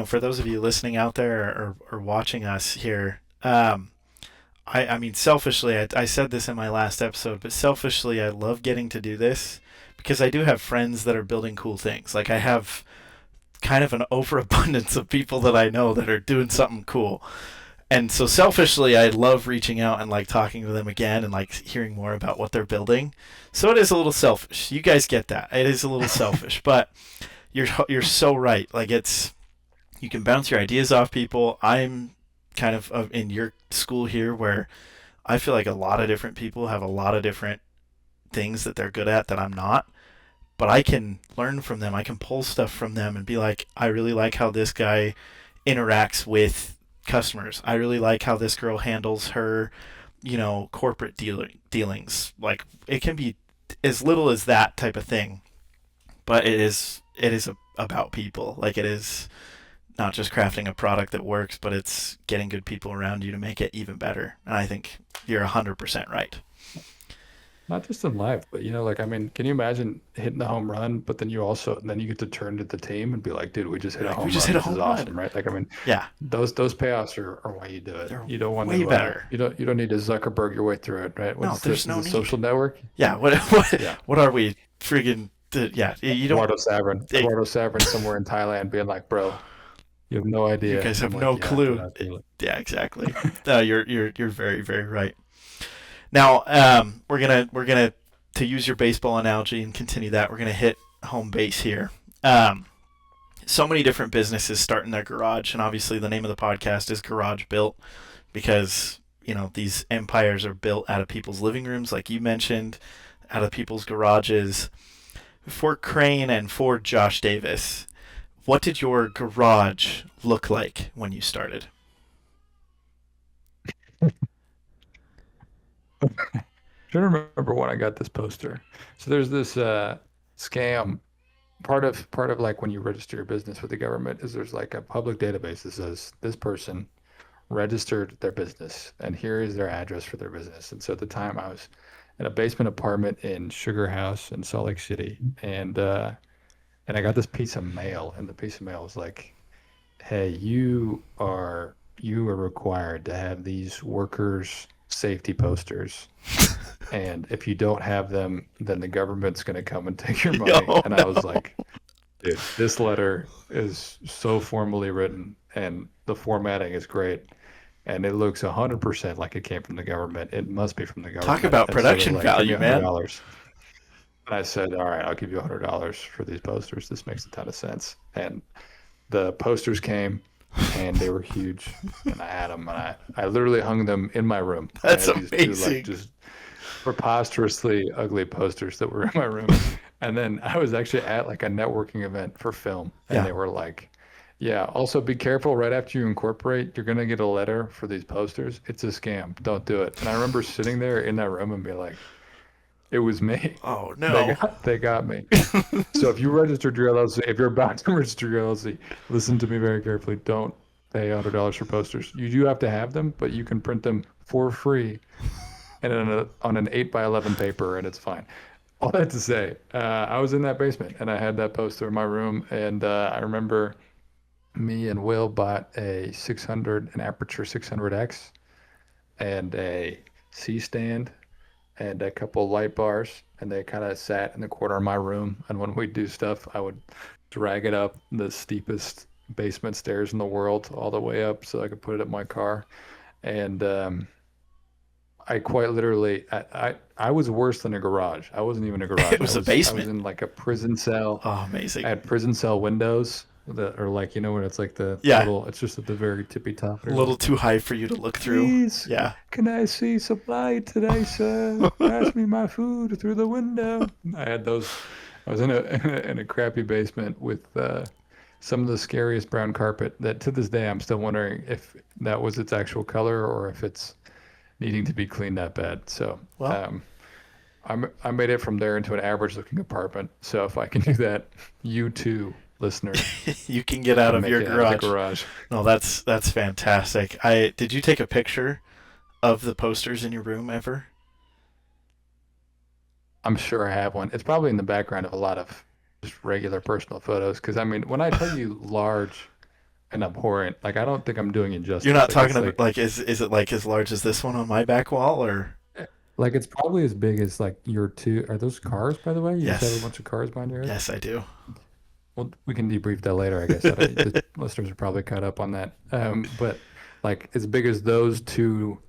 for those of you listening out there or watching us here, I mean, selfishly, I said this in my last episode, but selfishly, I love getting to do this because I do have friends that are building cool things. Like, I have kind of an overabundance of people that I know that are doing something cool. And so selfishly, I love reaching out and like talking to them again and like hearing more about what they're building. So it is a little selfish. You guys get that. It is a little selfish, but you're so right. Like you can bounce your ideas off people. I'm kind of in your school here where I feel like a lot of different people have a lot of different things that they're good at that I'm not. but I can learn from them. I can pull stuff from them and be like, I really like how this guy interacts with customers. I really like how this girl handles her, corporate dealings. Like it can be as little as that type of thing, but it is about people. Like it is not just crafting a product that works, but it's getting good people around you to make it even better. And I think you're 100% right. Not just in life, but like I mean, can you imagine hitting the home run, but then you get to turn to the team and be like, dude, we just hit a Like we home just run. hit a This is home run. awesome, right? Like I mean, Yeah, those payoffs are why you do it. they're You don't want way to better. you don't need to Zuckerberg your way through it, right? No, What's there's this? Is no a need. social network? Yeah, what Yeah. what are we friggin'? Yeah, you don't. Hey, Eduardo Savin somewhere in Thailand being like, bro, you have no you idea. guys And I'm have like, no yeah, dude, clue. I feel it. Yeah, exactly. No, you're very very right. Now, we're gonna to use your baseball analogy and continue that. We're gonna hit home base here. Um, so many different businesses start in their garage, and obviously the name of the podcast is Garage Built because these empires are built out of people's living rooms, like you mentioned, out of people's garages. For Crane and for Josh Davis, what did your garage look like when you started? Trying to remember when I got this poster. So there's this scam. Part of like when you register your business with the government is there's like a public database that says this person registered their business and here is their address for their business. And so at the time I was in a basement apartment in Sugar House in Salt Lake City, and I got this piece of mail, and the piece of mail was like, hey, you are required to have these workers safety posters, and if you don't have them, then the government's going to come and take your money. Oh And I was no! like, dude, this letter is so formally written and the formatting is great. And it looks 100% like it came from the government. It must be from the Talk government. about And so they're production like, give me value, a hundred man. dollars. And I said, all right, I'll give you $100 for these posters. This makes a ton of sense. And the posters came and they were huge. And I had them and I literally hung them in my room. I That's had these two like amazing. just preposterously ugly posters that were in my room. And then I was actually at like a networking event for film, and Yeah. they were like, yeah, also be careful right after you incorporate, you're going to get a letter for these posters. It's a scam. Don't do it. And I remember sitting there in that room and being like, it was me. Oh They no! got me. So if you registered your LLC, if you're about to register your LLC, listen to me very carefully. Don't pay $100 for posters. You do have to have them, but you can print them for free and on an 8 by 11 paper, and it's fine. All that to say, I was in that basement and I had that poster in my room, and I remember me and Will bought an Aperture 600X, and a C stand and a couple light bars, and they kind of sat in the corner of my room. And when we'd do stuff, I would drag it up the steepest basement stairs in the world all the way up so I could put it in my car. And I quite literally, I was worse than a garage. I wasn't even a It garage. was a I was basement. in like a prison cell. Oh, I amazing. had prison cell windows that are like, when it's like the Yeah, little, it's just at the very tippy top. a They're little like, too high for you to look through. please, Yeah. can I see supply today, sir? Pass me my food through the window. I had those. I was in a crappy basement with some of the scariest brown carpet that to this day I'm still wondering if that was its actual color or if it's needing to be cleaned that bad. So Well, I made it from there into an average looking apartment. So if I can do that, you too, listener, you can get out can of make your it out of the garage. garage. No, that's fantastic. I did you take a picture of the posters in your room ever? I'm sure I have one. It's probably in the background of a lot of just regular personal photos. Because I mean, when I tell you large and abhorrent, like I don't think I'm doing it You're justice. not Like talking it's about like is it like as large as this one on my back wall or it's probably as big as like your two. Are those cars, by the way? You just have a yes. bunch of cars behind your head. Yes, I do. Well, we can debrief that later, I guess. The listeners are probably caught up on that. But like as big as those two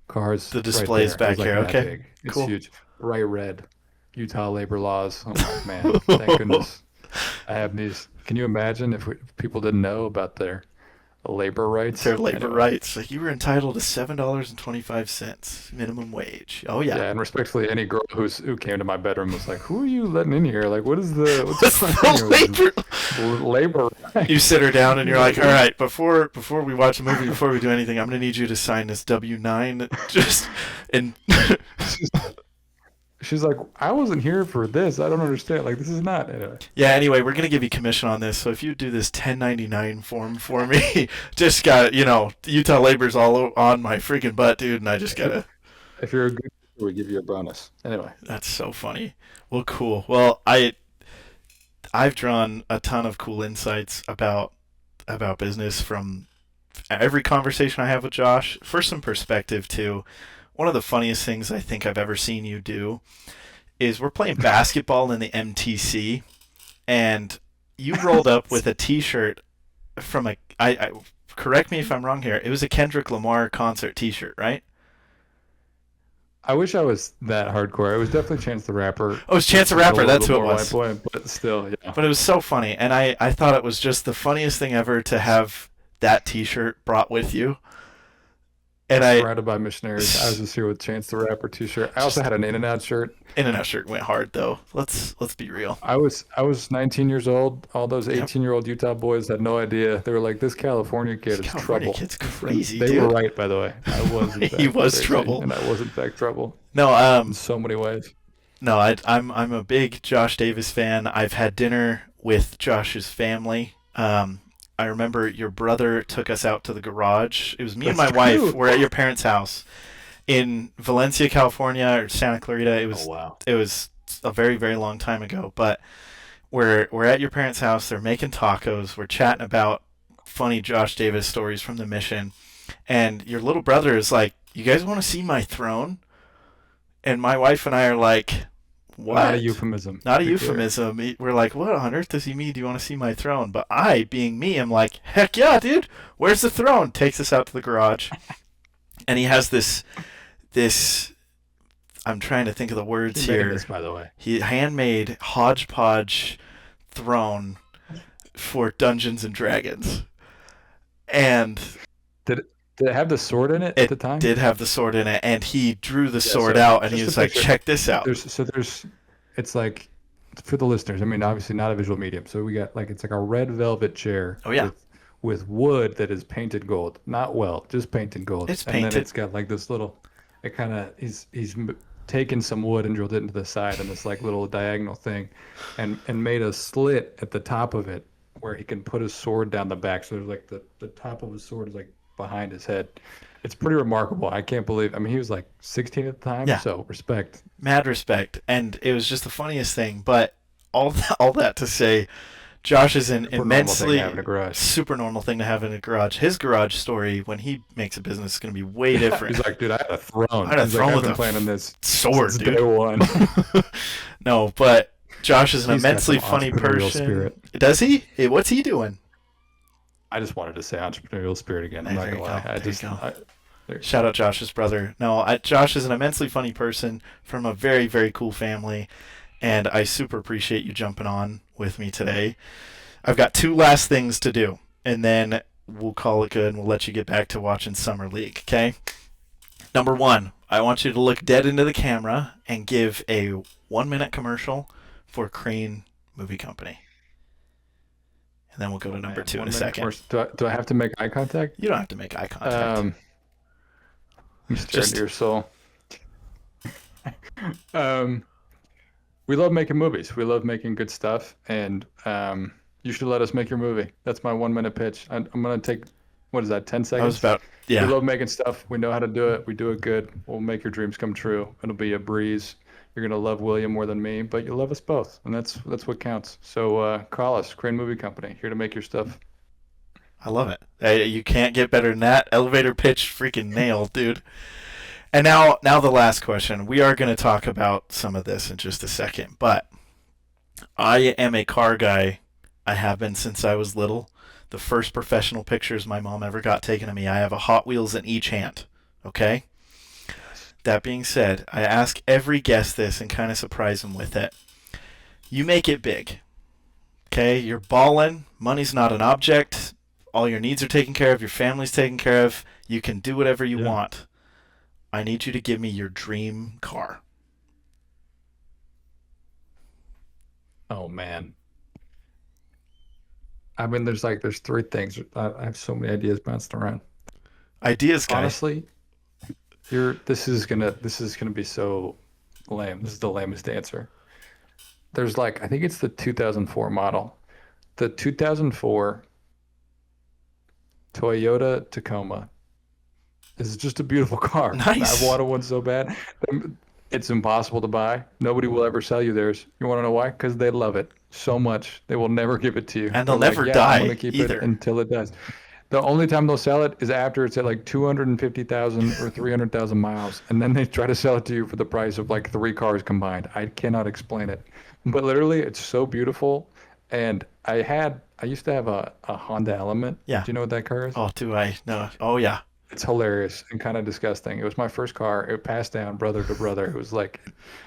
cars The right display's there. It back was like here. that Okay. big. It's Cool. huge. Bright red. Utah labor laws. I'm like, man, thank goodness I have these. Can you imagine if people didn't know about their labor rights. Their labor Anyway, rights. Like you were entitled to $7.25 minimum wage. Oh yeah. yeah, and respectfully, any girl who came to my bedroom was like, "Who are you letting in here? Like, what's What's going on the here with these labor? labor You rights?" sit her down and you're She's like, like, all "What?" right, before we watch a movie, before we do anything, I'm gonna need you to sign this W-9. Just and She's, she's like, "I wasn't here for this. I don't understand. Like, this is not." Anyway, yeah. Anyway, we're gonna give you commission on this. So if you do this 1099 form for me, just got Utah labor's all on my freaking butt, dude, and I just if you gotta. if you're a good, we give you a bonus. Anyway, That's so funny. Well, cool. Well, I've drawn a ton of cool insights about business from every conversation I have with Josh. For some perspective too, one of the funniest things I think I've ever seen you do is we're playing basketball in the MTC, and you rolled up with a T-shirt from I correct me if I'm wrong here. It was a Kendrick Lamar concert T-shirt, right? I wish I was that hardcore. It was definitely Chance the Rapper, Oh, it was Chance the with a Rapper. That's little who it more white was. boy, but still, yeah. But it was so funny, and I thought it was just the funniest thing ever to have that T-shirt brought with you. And I Surrounded by missionaries. I was just here with Chance the Rapper t-shirt. I also just had an In-N-Out shirt. In-N-Out shirt went hard though. Let's be real. I was 19 years old. All those Yep. 18-year-old Utah boys had no idea. They were like, "This California This kid is California trouble." kid's And crazy, they were dude. right, by the way. I was in He fact was crazy, trouble. and I was in fact trouble No, in so many ways. no, I'm a big Josh Davis fan. I've had dinner with Josh's family. I remember your brother took us out to the garage. It was me and That's my wife. true. We're at your parents' house in Valencia, California, or Santa Clarita. It Oh was wow. it was a very very long time ago, but we're at your parents' house. They're making tacos. We're chatting about funny Josh Davis stories from the mission, and your little brother is like, "You guys want to see my throne?" And my wife and I are like, Not a "What?" euphemism, Not to a be clear. euphemism. We're like, "What on earth does he mean? Do you want to see my throne?" But I, being me, am like, "Heck yeah, dude! Where's the throne?" Takes us out to the garage, and he has this. I'm trying to think of the He words made this, here. by the way. He handmade hodgepodge throne for Dungeons and Dragons, and Did did it have the sword in it at it the time? did have the sword in it. And he drew the Yeah. sword So out, and he just to was like, picture, "Check this out." there's it's like for the listeners. I mean, obviously not a visual medium. So we got like it's like a red velvet chair Oh yeah, with wood that is painted gold, not well, just painted gold. it's And then painted. it's got like this little, it kind of taken some wood and drilled it into the side and this like little diagonal thing, and made a slit at the top of it where he can put his sword down the back. So there's like the top of his sword is like behind his head. It's pretty remarkable. I can't believe. I mean, he was like 16 at the time, Yeah, so respect. mad respect, and it was just the funniest thing. But all that to say, Josh is an Super normal thing to have in immensely a garage. super normal thing to have in a garage. His garage story when he makes a business is going to be way Yeah, different. he's like, dude, I had a I throne. had a He's like, throne I've with been a planning this sword, since day dude. one. No, but Josh is an He's got immensely some funny entrepreneurial person. spirit. Does he? What's he doing? I just wanted to say entrepreneurial spirit again. I'm not There you gonna go. lie. I There you just, go. there, Shout out Josh's brother. No, Josh is an immensely funny person from a very, very cool family, and I super appreciate you jumping on with me today. I've got two last things to do, and then we'll call it good and we'll let you get back to watching Summer League, okay? Number one, I want you to look dead into the camera and give a 1 minute commercial for Crane Movie Company. And then we'll go oh to number man, two in a 1 minute second. commercial. Do I have to make eye contact? You don't have to make eye contact. Um, you stare into Just your soul. Um, we love making movies. We love making good stuff, and you should let us make your movie. That's my 1 minute pitch. I'm gonna take, what is that, 10 I was seconds? about We yeah. love making stuff. We know how to do it. We do it good. We'll make your dreams come true. It'll be a breeze. You're gonna love William more than me, but you'll love us both, and that's what counts. So call us, Crane Movie Company, here to make your stuff. I love it. You can't get better than that. Elevator pitch, freaking nailed, dude. And now the last question. We are going to talk about some of this in just a second, but I am a car guy. I have been since I was little. The first professional pictures my mom ever got taken of me, I have a Hot Wheels in each hand. Okay? That being said, I ask every guest this and kind of surprise them with it. You make it big. Okay? You're balling. Money's not an object. all your needs are taken care of, your family's taken care of, you can do whatever you Yeah. want. I need you to give me your dream car. Oh man. I mean, there's three things. I have so many ideas bouncing around. Ideas guy. Honestly, this is gonna be so lame. This is the lamest answer. There's like I think it's the 2004 model. The 2004 Toyota Tacoma is just a beautiful car. I've Nice. wanted one so bad. It's impossible to buy. Nobody will ever sell you theirs. You want to know why? Because they love it so much. They will never give it to you. And they'll They're like, never yeah, I'm gonna die keep it either. until it dies. The only time they'll sell it is after it's at like 250,000 or 300,000 miles, and then they try to sell it to you for the price of like three cars combined. I cannot explain it, but literally, it's so beautiful. And I used to have a Honda Element. Yeah. Do you know what that car is? Oh, do I? No. Oh, yeah. It's hilarious and kind of disgusting. It was my first car. It passed down brother to brother. It was like,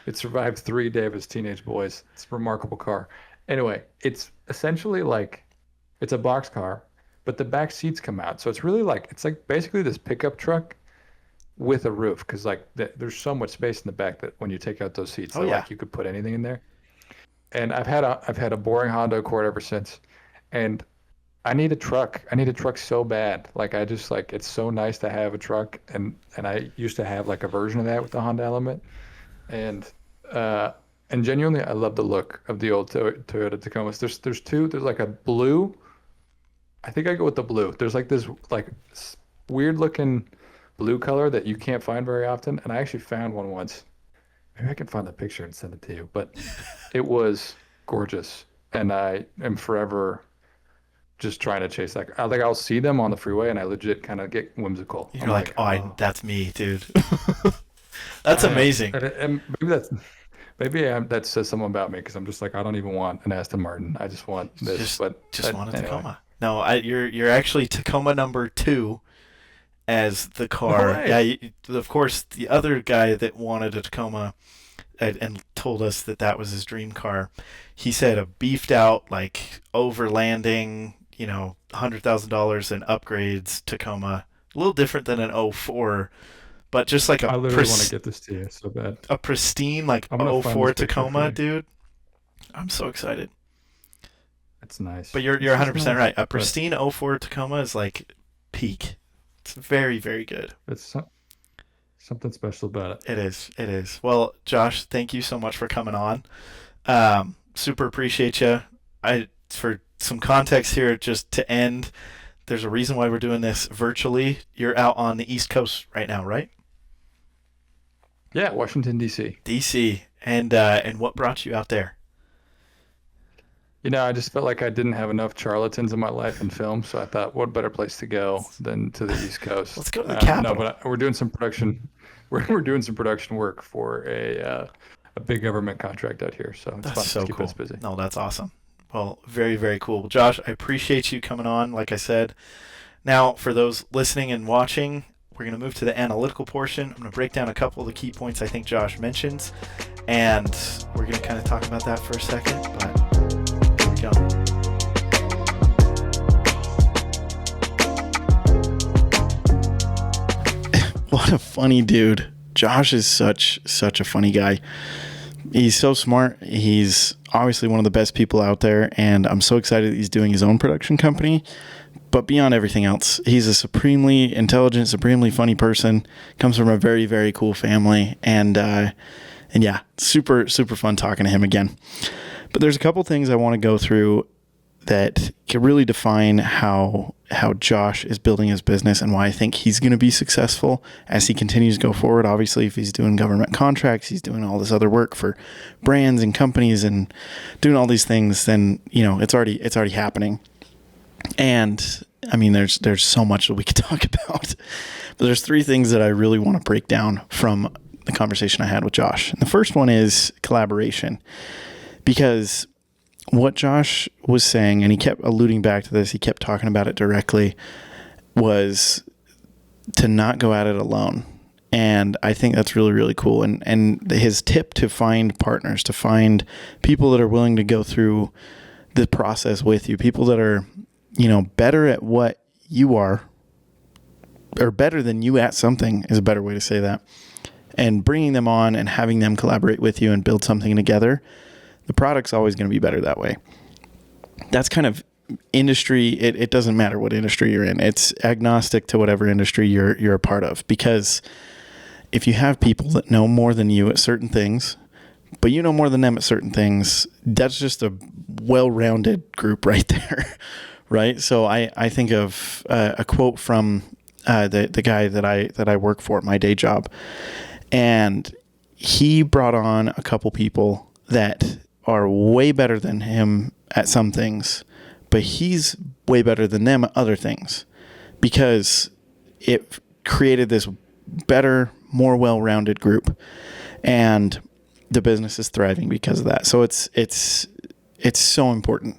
it survived 3 Davis teenage boys. It's a remarkable car. Anyway, it's essentially like, it's a box car, but the back seats come out. So it's really like, it's like basically this pickup truck with a roof. Cause like there's so much space in the back that when you take out those seats, Oh, they're yeah. like, you could put anything in there. And I've had a boring Honda Accord ever since. And I need a truck. I need a truck so bad. Like I just like it's so nice to have a truck and I used to have like a version of that with the Honda Element. And uh and genuinely I love the look of the old Toyota Tacomas. There's two. There's like a blue. I think I go with the blue. There's like this like weird looking blue color that you can't find very often. And I actually found one once. Maybe I can find the picture and send it to you. But it was gorgeous. And I am forever just trying to chase that. I think I'll see them on the freeway and I legit kind of get whimsical. You're I'm like, like, oh, oh, that's me, dude. That's I know. amazing. And that says something about me because I'm just like, I don't even want an Aston Martin. I just want this. Just, just want a Anyway, Tacoma. No, you're actually Tacoma number two as the no car. Yeah, way. of course, the other guy that wanted a Tacoma and told us that that was his dream car. He said a beefed out, like overlanding, $100,000 in upgrades Tacoma. A little different than an '04, but just like I literally want to get this to you so bad. a pristine like I'm gonna find '04 this picture for Tacoma, you. dude. I'm so excited. It's nice. But you're It's just 100% nice. right. A But pristine '04 Tacoma is like peak. It's very, very good. it's something special about it. It is. It is. Well, Josh, thank you so much for coming on. Super appreciate you. For some context here, just to end, there's a reason why we're doing this virtually. You're out on the East Coast right now, right? Yeah, Washington, D.C. DC. And what brought you out there? I just felt like I didn't have enough charlatans in my life in film, so I thought, what better place to go than to the East Coast? Let's go to the No, capital. but we're doing some production. We're doing some production work for a big government contract out here, so it's That's fun. It's so keeping us cool. busy. No, that's awesome. Well, very, very cool. Josh, I appreciate you coming on, like I said. Now, for those listening and watching, we're going to move to the analytical portion. I'm going to break down a couple of the key points I think Josh mentions, and we're going to kind of talk about that for a second, but here we go. What a funny dude. Josh is such a funny guy. He's so smart. He's obviously one of the best people out there, and I'm so excited that he's doing his own production company. But beyond everything else, he's a supremely intelligent, supremely funny person. Comes from a very, very cool family, and yeah, super fun talking to him again. But there's a couple things I want to go through that can really define how Josh is building his business and why I think he's going to be successful as he continues to go forward. Obviously, if he's doing government contracts, he's doing all this other work for brands and companies and doing all these things, then it's already happening. And I mean, there's so much that we could talk about. But there's three things that I really want to break down from the conversation I had with Josh. And the first one is collaboration, because what Josh was saying, and he kept alluding back to this, he kept talking about it directly, was to not go at it alone. And I think that's really, really cool. And his tip to find partners, to find people that are willing to go through the process with you, people that are better at what you are, or better than you at something is a better way to say that, and bringing them on and having them collaborate with you and build something together, the product's always going to be better that way. That's kind of industry. It doesn't matter what industry you're in. It's agnostic to whatever industry you're a part of, because if you have people that know more than you at certain things, but you know more than them at certain things, that's just a well-rounded group right there, right? So I think of a quote from the guy that I work for at my day job, and he brought on a couple people that are way better than him at some things, but he's way better than them at other things, because it created this better, more well-rounded group, and the business is thriving because of that. So it's so important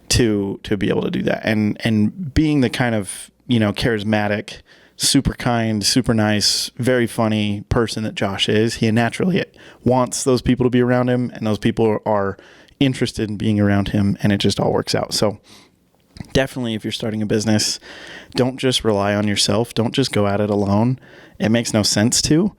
to be able to do that, and being the kind of charismatic, super kind, super nice, very funny person that Josh is, he naturally wants those people to be around him, and those people are interested in being around him, and it just all works out. So definitely, if you're starting a business, don't just rely on yourself. Don't just go at it alone. It makes no sense to.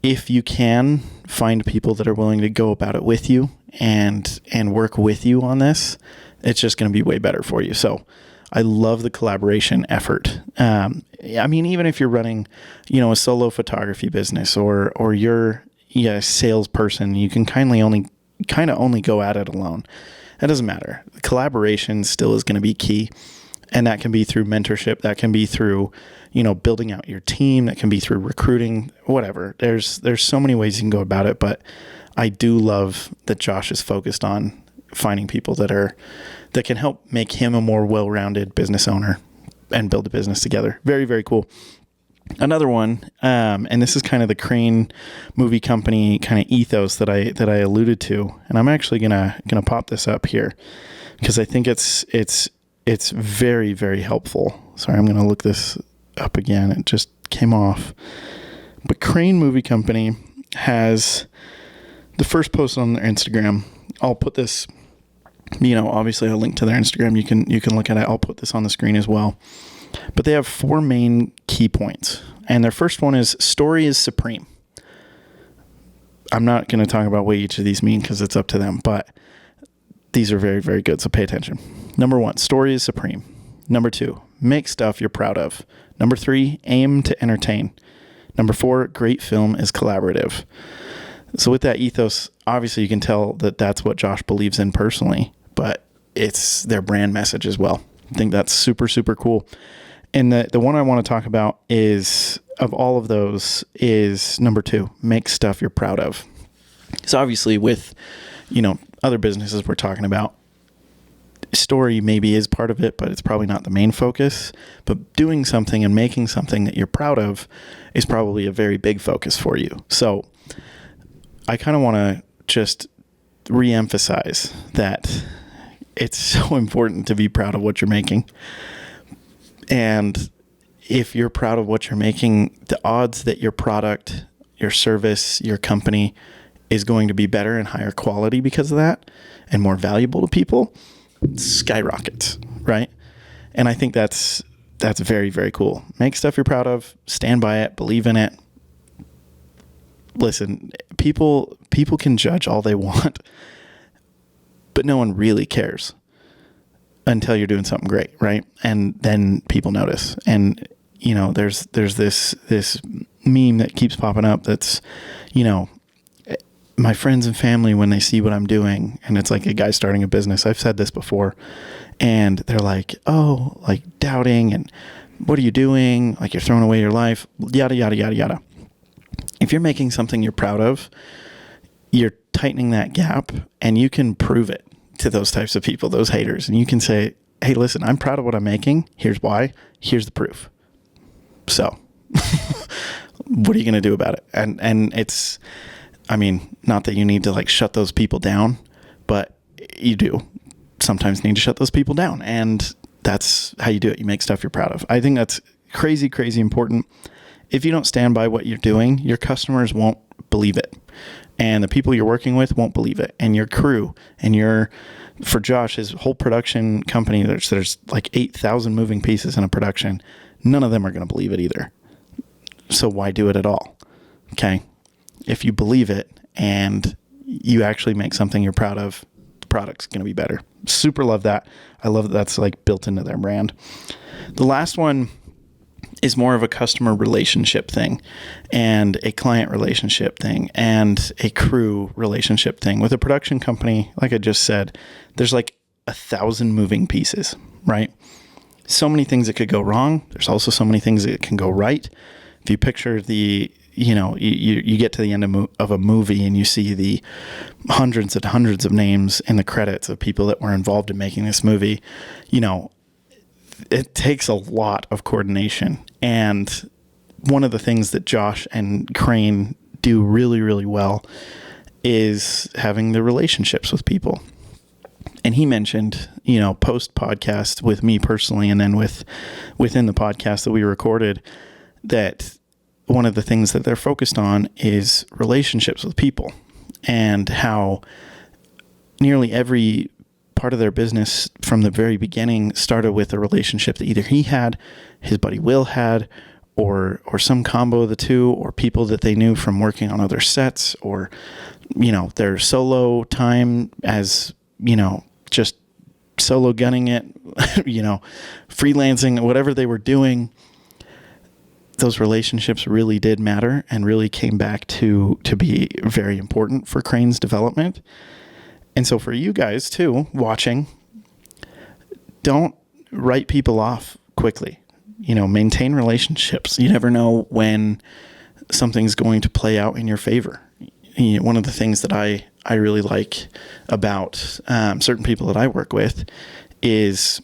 If you can find people that are willing to go about it with you and work with you on this, it's just going to be way better for you. So I love the collaboration effort. Even if you're running, a solo photography business, or you're a salesperson, you can kind of only go at it alone. That doesn't matter. Collaboration still is going to be key. And that can be through mentorship. That can be through, building out your team. That can be through recruiting, whatever. There's so many ways you can go about it. But I do love that Josh is focused on finding people that can help make him a more well-rounded business owner and build a business together. Very, very cool. Another one, and this is kind of the Crane Movie Company kind of ethos that I alluded to, and I'm actually gonna pop this up here because I think it's very, very helpful. Sorry, I'm gonna look this up again. It just came off. But Crane Movie Company has the first post on their Instagram. I'll put this, obviously a link to their Instagram. You can look at it. I'll put this on the screen as well. But they have 4 main key points. And their first one is story is supreme. I'm not going to talk about what each of these mean because it's up to them, but these are very, very good. So pay attention. Number 1, story is supreme. Number 2, make stuff you're proud of. Number 3, aim to entertain. Number 4, great film is collaborative. So with that ethos, obviously you can tell that that's what Josh believes in personally, but it's their brand message as well. I think that's super, super cool. And the one I want to talk about is, of all of those, is number 2, make stuff you're proud of. So obviously with, other businesses we're talking about, story maybe is part of it, but it's probably not the main focus. But doing something and making something that you're proud of is probably a very big focus for you. So I kind of want to just reemphasize that it's so important to be proud of what you're making. And if you're proud of what you're making, the odds that your product, your service, your company is going to be better and higher quality because of that and more valuable to people skyrockets, right? And I think that's very, very cool. Make stuff you're proud of, stand by it, believe in it. Listen, people can judge all they want, but no one really cares until you're doing something great, right? And then people notice. And there's this meme that keeps popping up that's, my friends and family, when they see what I'm doing, and it's like a guy starting a business. I've said this before, and they're like, oh, like doubting, and what are you doing? Like, you're throwing away your life, yada, yada, yada, yada. If you're making something you're proud of, you're tightening that gap, and you can prove it to those types of people, those haters. And you can say, hey, listen, I'm proud of what I'm making. Here's why. Here's the proof. So what are you going to do about it? And it's, not that you need to like shut those people down, but you do sometimes need to shut those people down. And that's how you do it. You make stuff you're proud of. I think that's crazy, crazy important. if you don't stand by what you're doing, your customers won't believe it. And the people you're working with won't believe it. And your crew and for Josh, his whole production company, there's like 8,000 moving pieces in a production. None of them are going to believe it either. So why do it at all? Okay. If you believe it and you actually make something you're proud of, the product's going to be better. Super love that. I love that that's like built into their brand. The last one is more of a customer relationship thing and a client relationship thing and a crew relationship thing. With a production company, like I just said, there's like 1,000 moving pieces, right? So many things that could go wrong. There's also so many things that can go right. If you picture you get to the end of a movie and you see the hundreds and hundreds of names in the credits of people that were involved in making this movie, it takes a lot of coordination. And one of the things that Josh and Crane do really, really well is having the relationships with people. And he mentioned, post podcast with me personally, and then within the podcast that we recorded, that one of the things that they're focused on is relationships with people, and how nearly every part of their business from the very beginning started with a relationship that either he had, his buddy Will had, or some combo of the two, or people that they knew from working on other sets, or, their solo time as, just solo gunning it, freelancing, whatever they were doing. Those relationships really did matter and really came back to be very important for Crane's development. And so for you guys too, watching, don't write people off quickly. Maintain relationships. You never know when something's going to play out in your favor. One of the things that I really like about certain people that I work with is,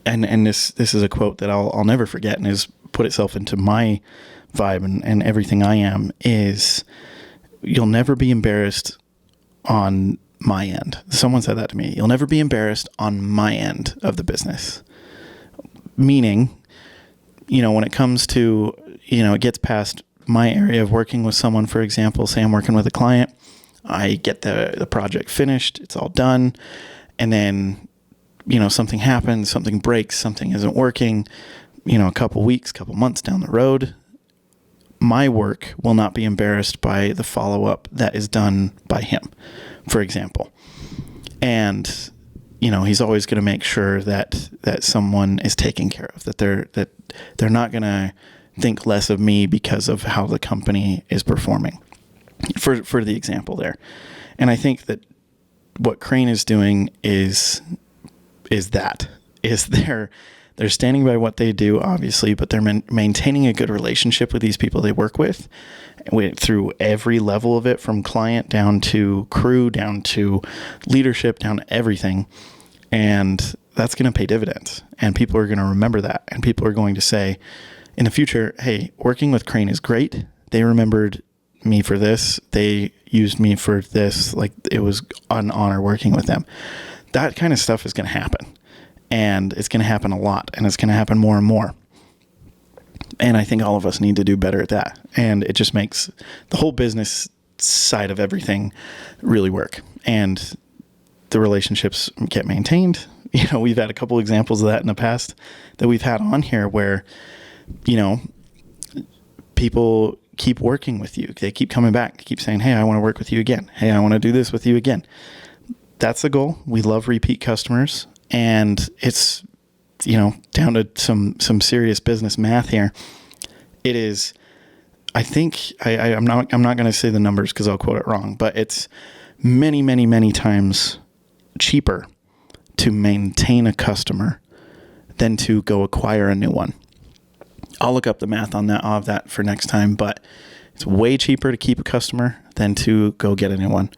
and this is a quote that I'll never forget and has put itself into my vibe and everything I am, is you'll never be embarrassed on my end. Someone said that to me. You'll never be embarrassed on my end of the business. Meaning, when it comes to, it gets past my area of working with someone, for example, say I'm working with a client, I get the project finished, it's all done, and then, something happens, something breaks, something isn't working, a couple weeks, couple months down the road, my work will not be embarrassed by the follow-up that is done by him, for example. And, he's always going to make sure that someone is taken care of, that they're not going to think less of me because of how the company is performing, for the example there. And I think that what Crane is doing is they're standing by what they do, obviously, but they're maintaining a good relationship with these people they work with through every level of it, from client down to crew, down to leadership, down to everything. And that's going to pay dividends. And people are going to remember that. And people are going to say in the future, hey, working with Crane is great. They remembered me for this. They used me for this. Like, it was an honor working with them. That kind of stuff is going to happen. And it's going to happen a lot, and it's going to happen more and more. And I think all of us need to do better at that. And it just makes the whole business side of everything really work. And the relationships get maintained. We've had a couple examples of that in the past that we've had on here where, people keep working with you. They keep coming back. They keep saying, hey, I want to work with you again. Hey, I want to do this with you again. That's the goal. We love repeat customers. And it's, down to some serious business math here. It is, I think, I'm not going to say the numbers because I'll quote it wrong, but it's many, many, many times cheaper to maintain a customer than to go acquire a new one. I'll look up the math on that for next time, but it's way cheaper to keep a customer than to go get a new one.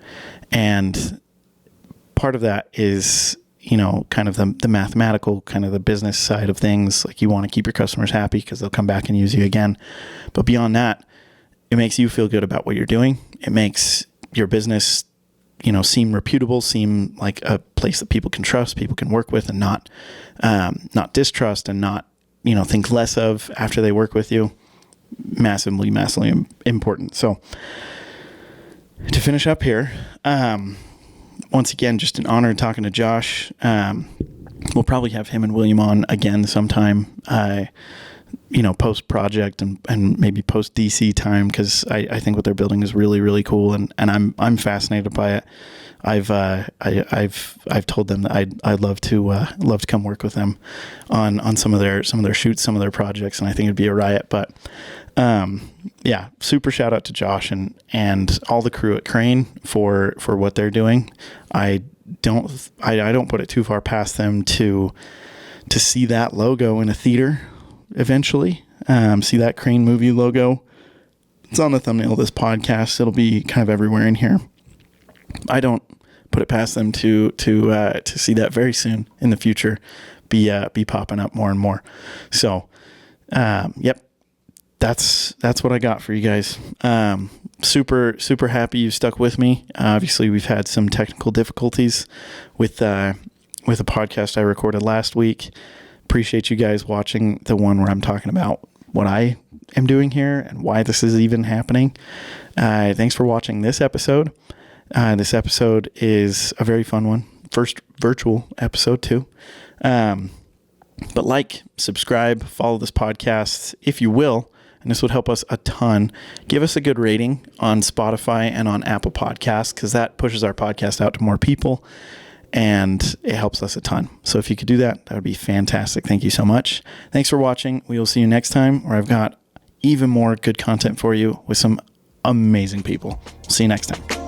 And part of that is, kind of the mathematical, kind of the business side of things. Like, you want to keep your customers happy because they'll come back and use you again. But beyond that, it makes you feel good about what you're doing. It makes your business, seem reputable, seem like a place that people can trust, people can work with, and not distrust, and not, think less of after they work with you. Massively important. So to finish up here, once again, just an honor talking to Josh. We'll probably have him and William on again sometime, post project and maybe post DC time, because I think what they're building is really, really cool, and I'm fascinated by it. I've told them that I'd love to come work with them on some of their shoots, some of their projects, and I think it'd be a riot. But super shout out to Josh and all the crew at Crane for what they're doing. I don't put it too far past them to see that logo in a theater eventually. See that Crane movie logo. It's on the thumbnail of this podcast. It'll be kind of everywhere in here. I don't put it past them to see that very soon in the future be popping up more and more. So, that's what I got for you guys. Super, super happy you stuck with me. Obviously we've had some technical difficulties with a podcast I recorded last week. Appreciate you guys watching the one where I'm talking about what I am doing here and why this is even happening. Thanks for watching this episode. This episode is a very fun one. First virtual episode too. But subscribe, follow this podcast if you will, and this would help us a ton. Give us a good rating on Spotify and on Apple Podcasts, because that pushes our podcast out to more people, and it helps us a ton. So if you could do that, that would be fantastic. Thank you so much. Thanks for watching. We will see you next time, where I've got even more good content for you with some amazing people. See you next time.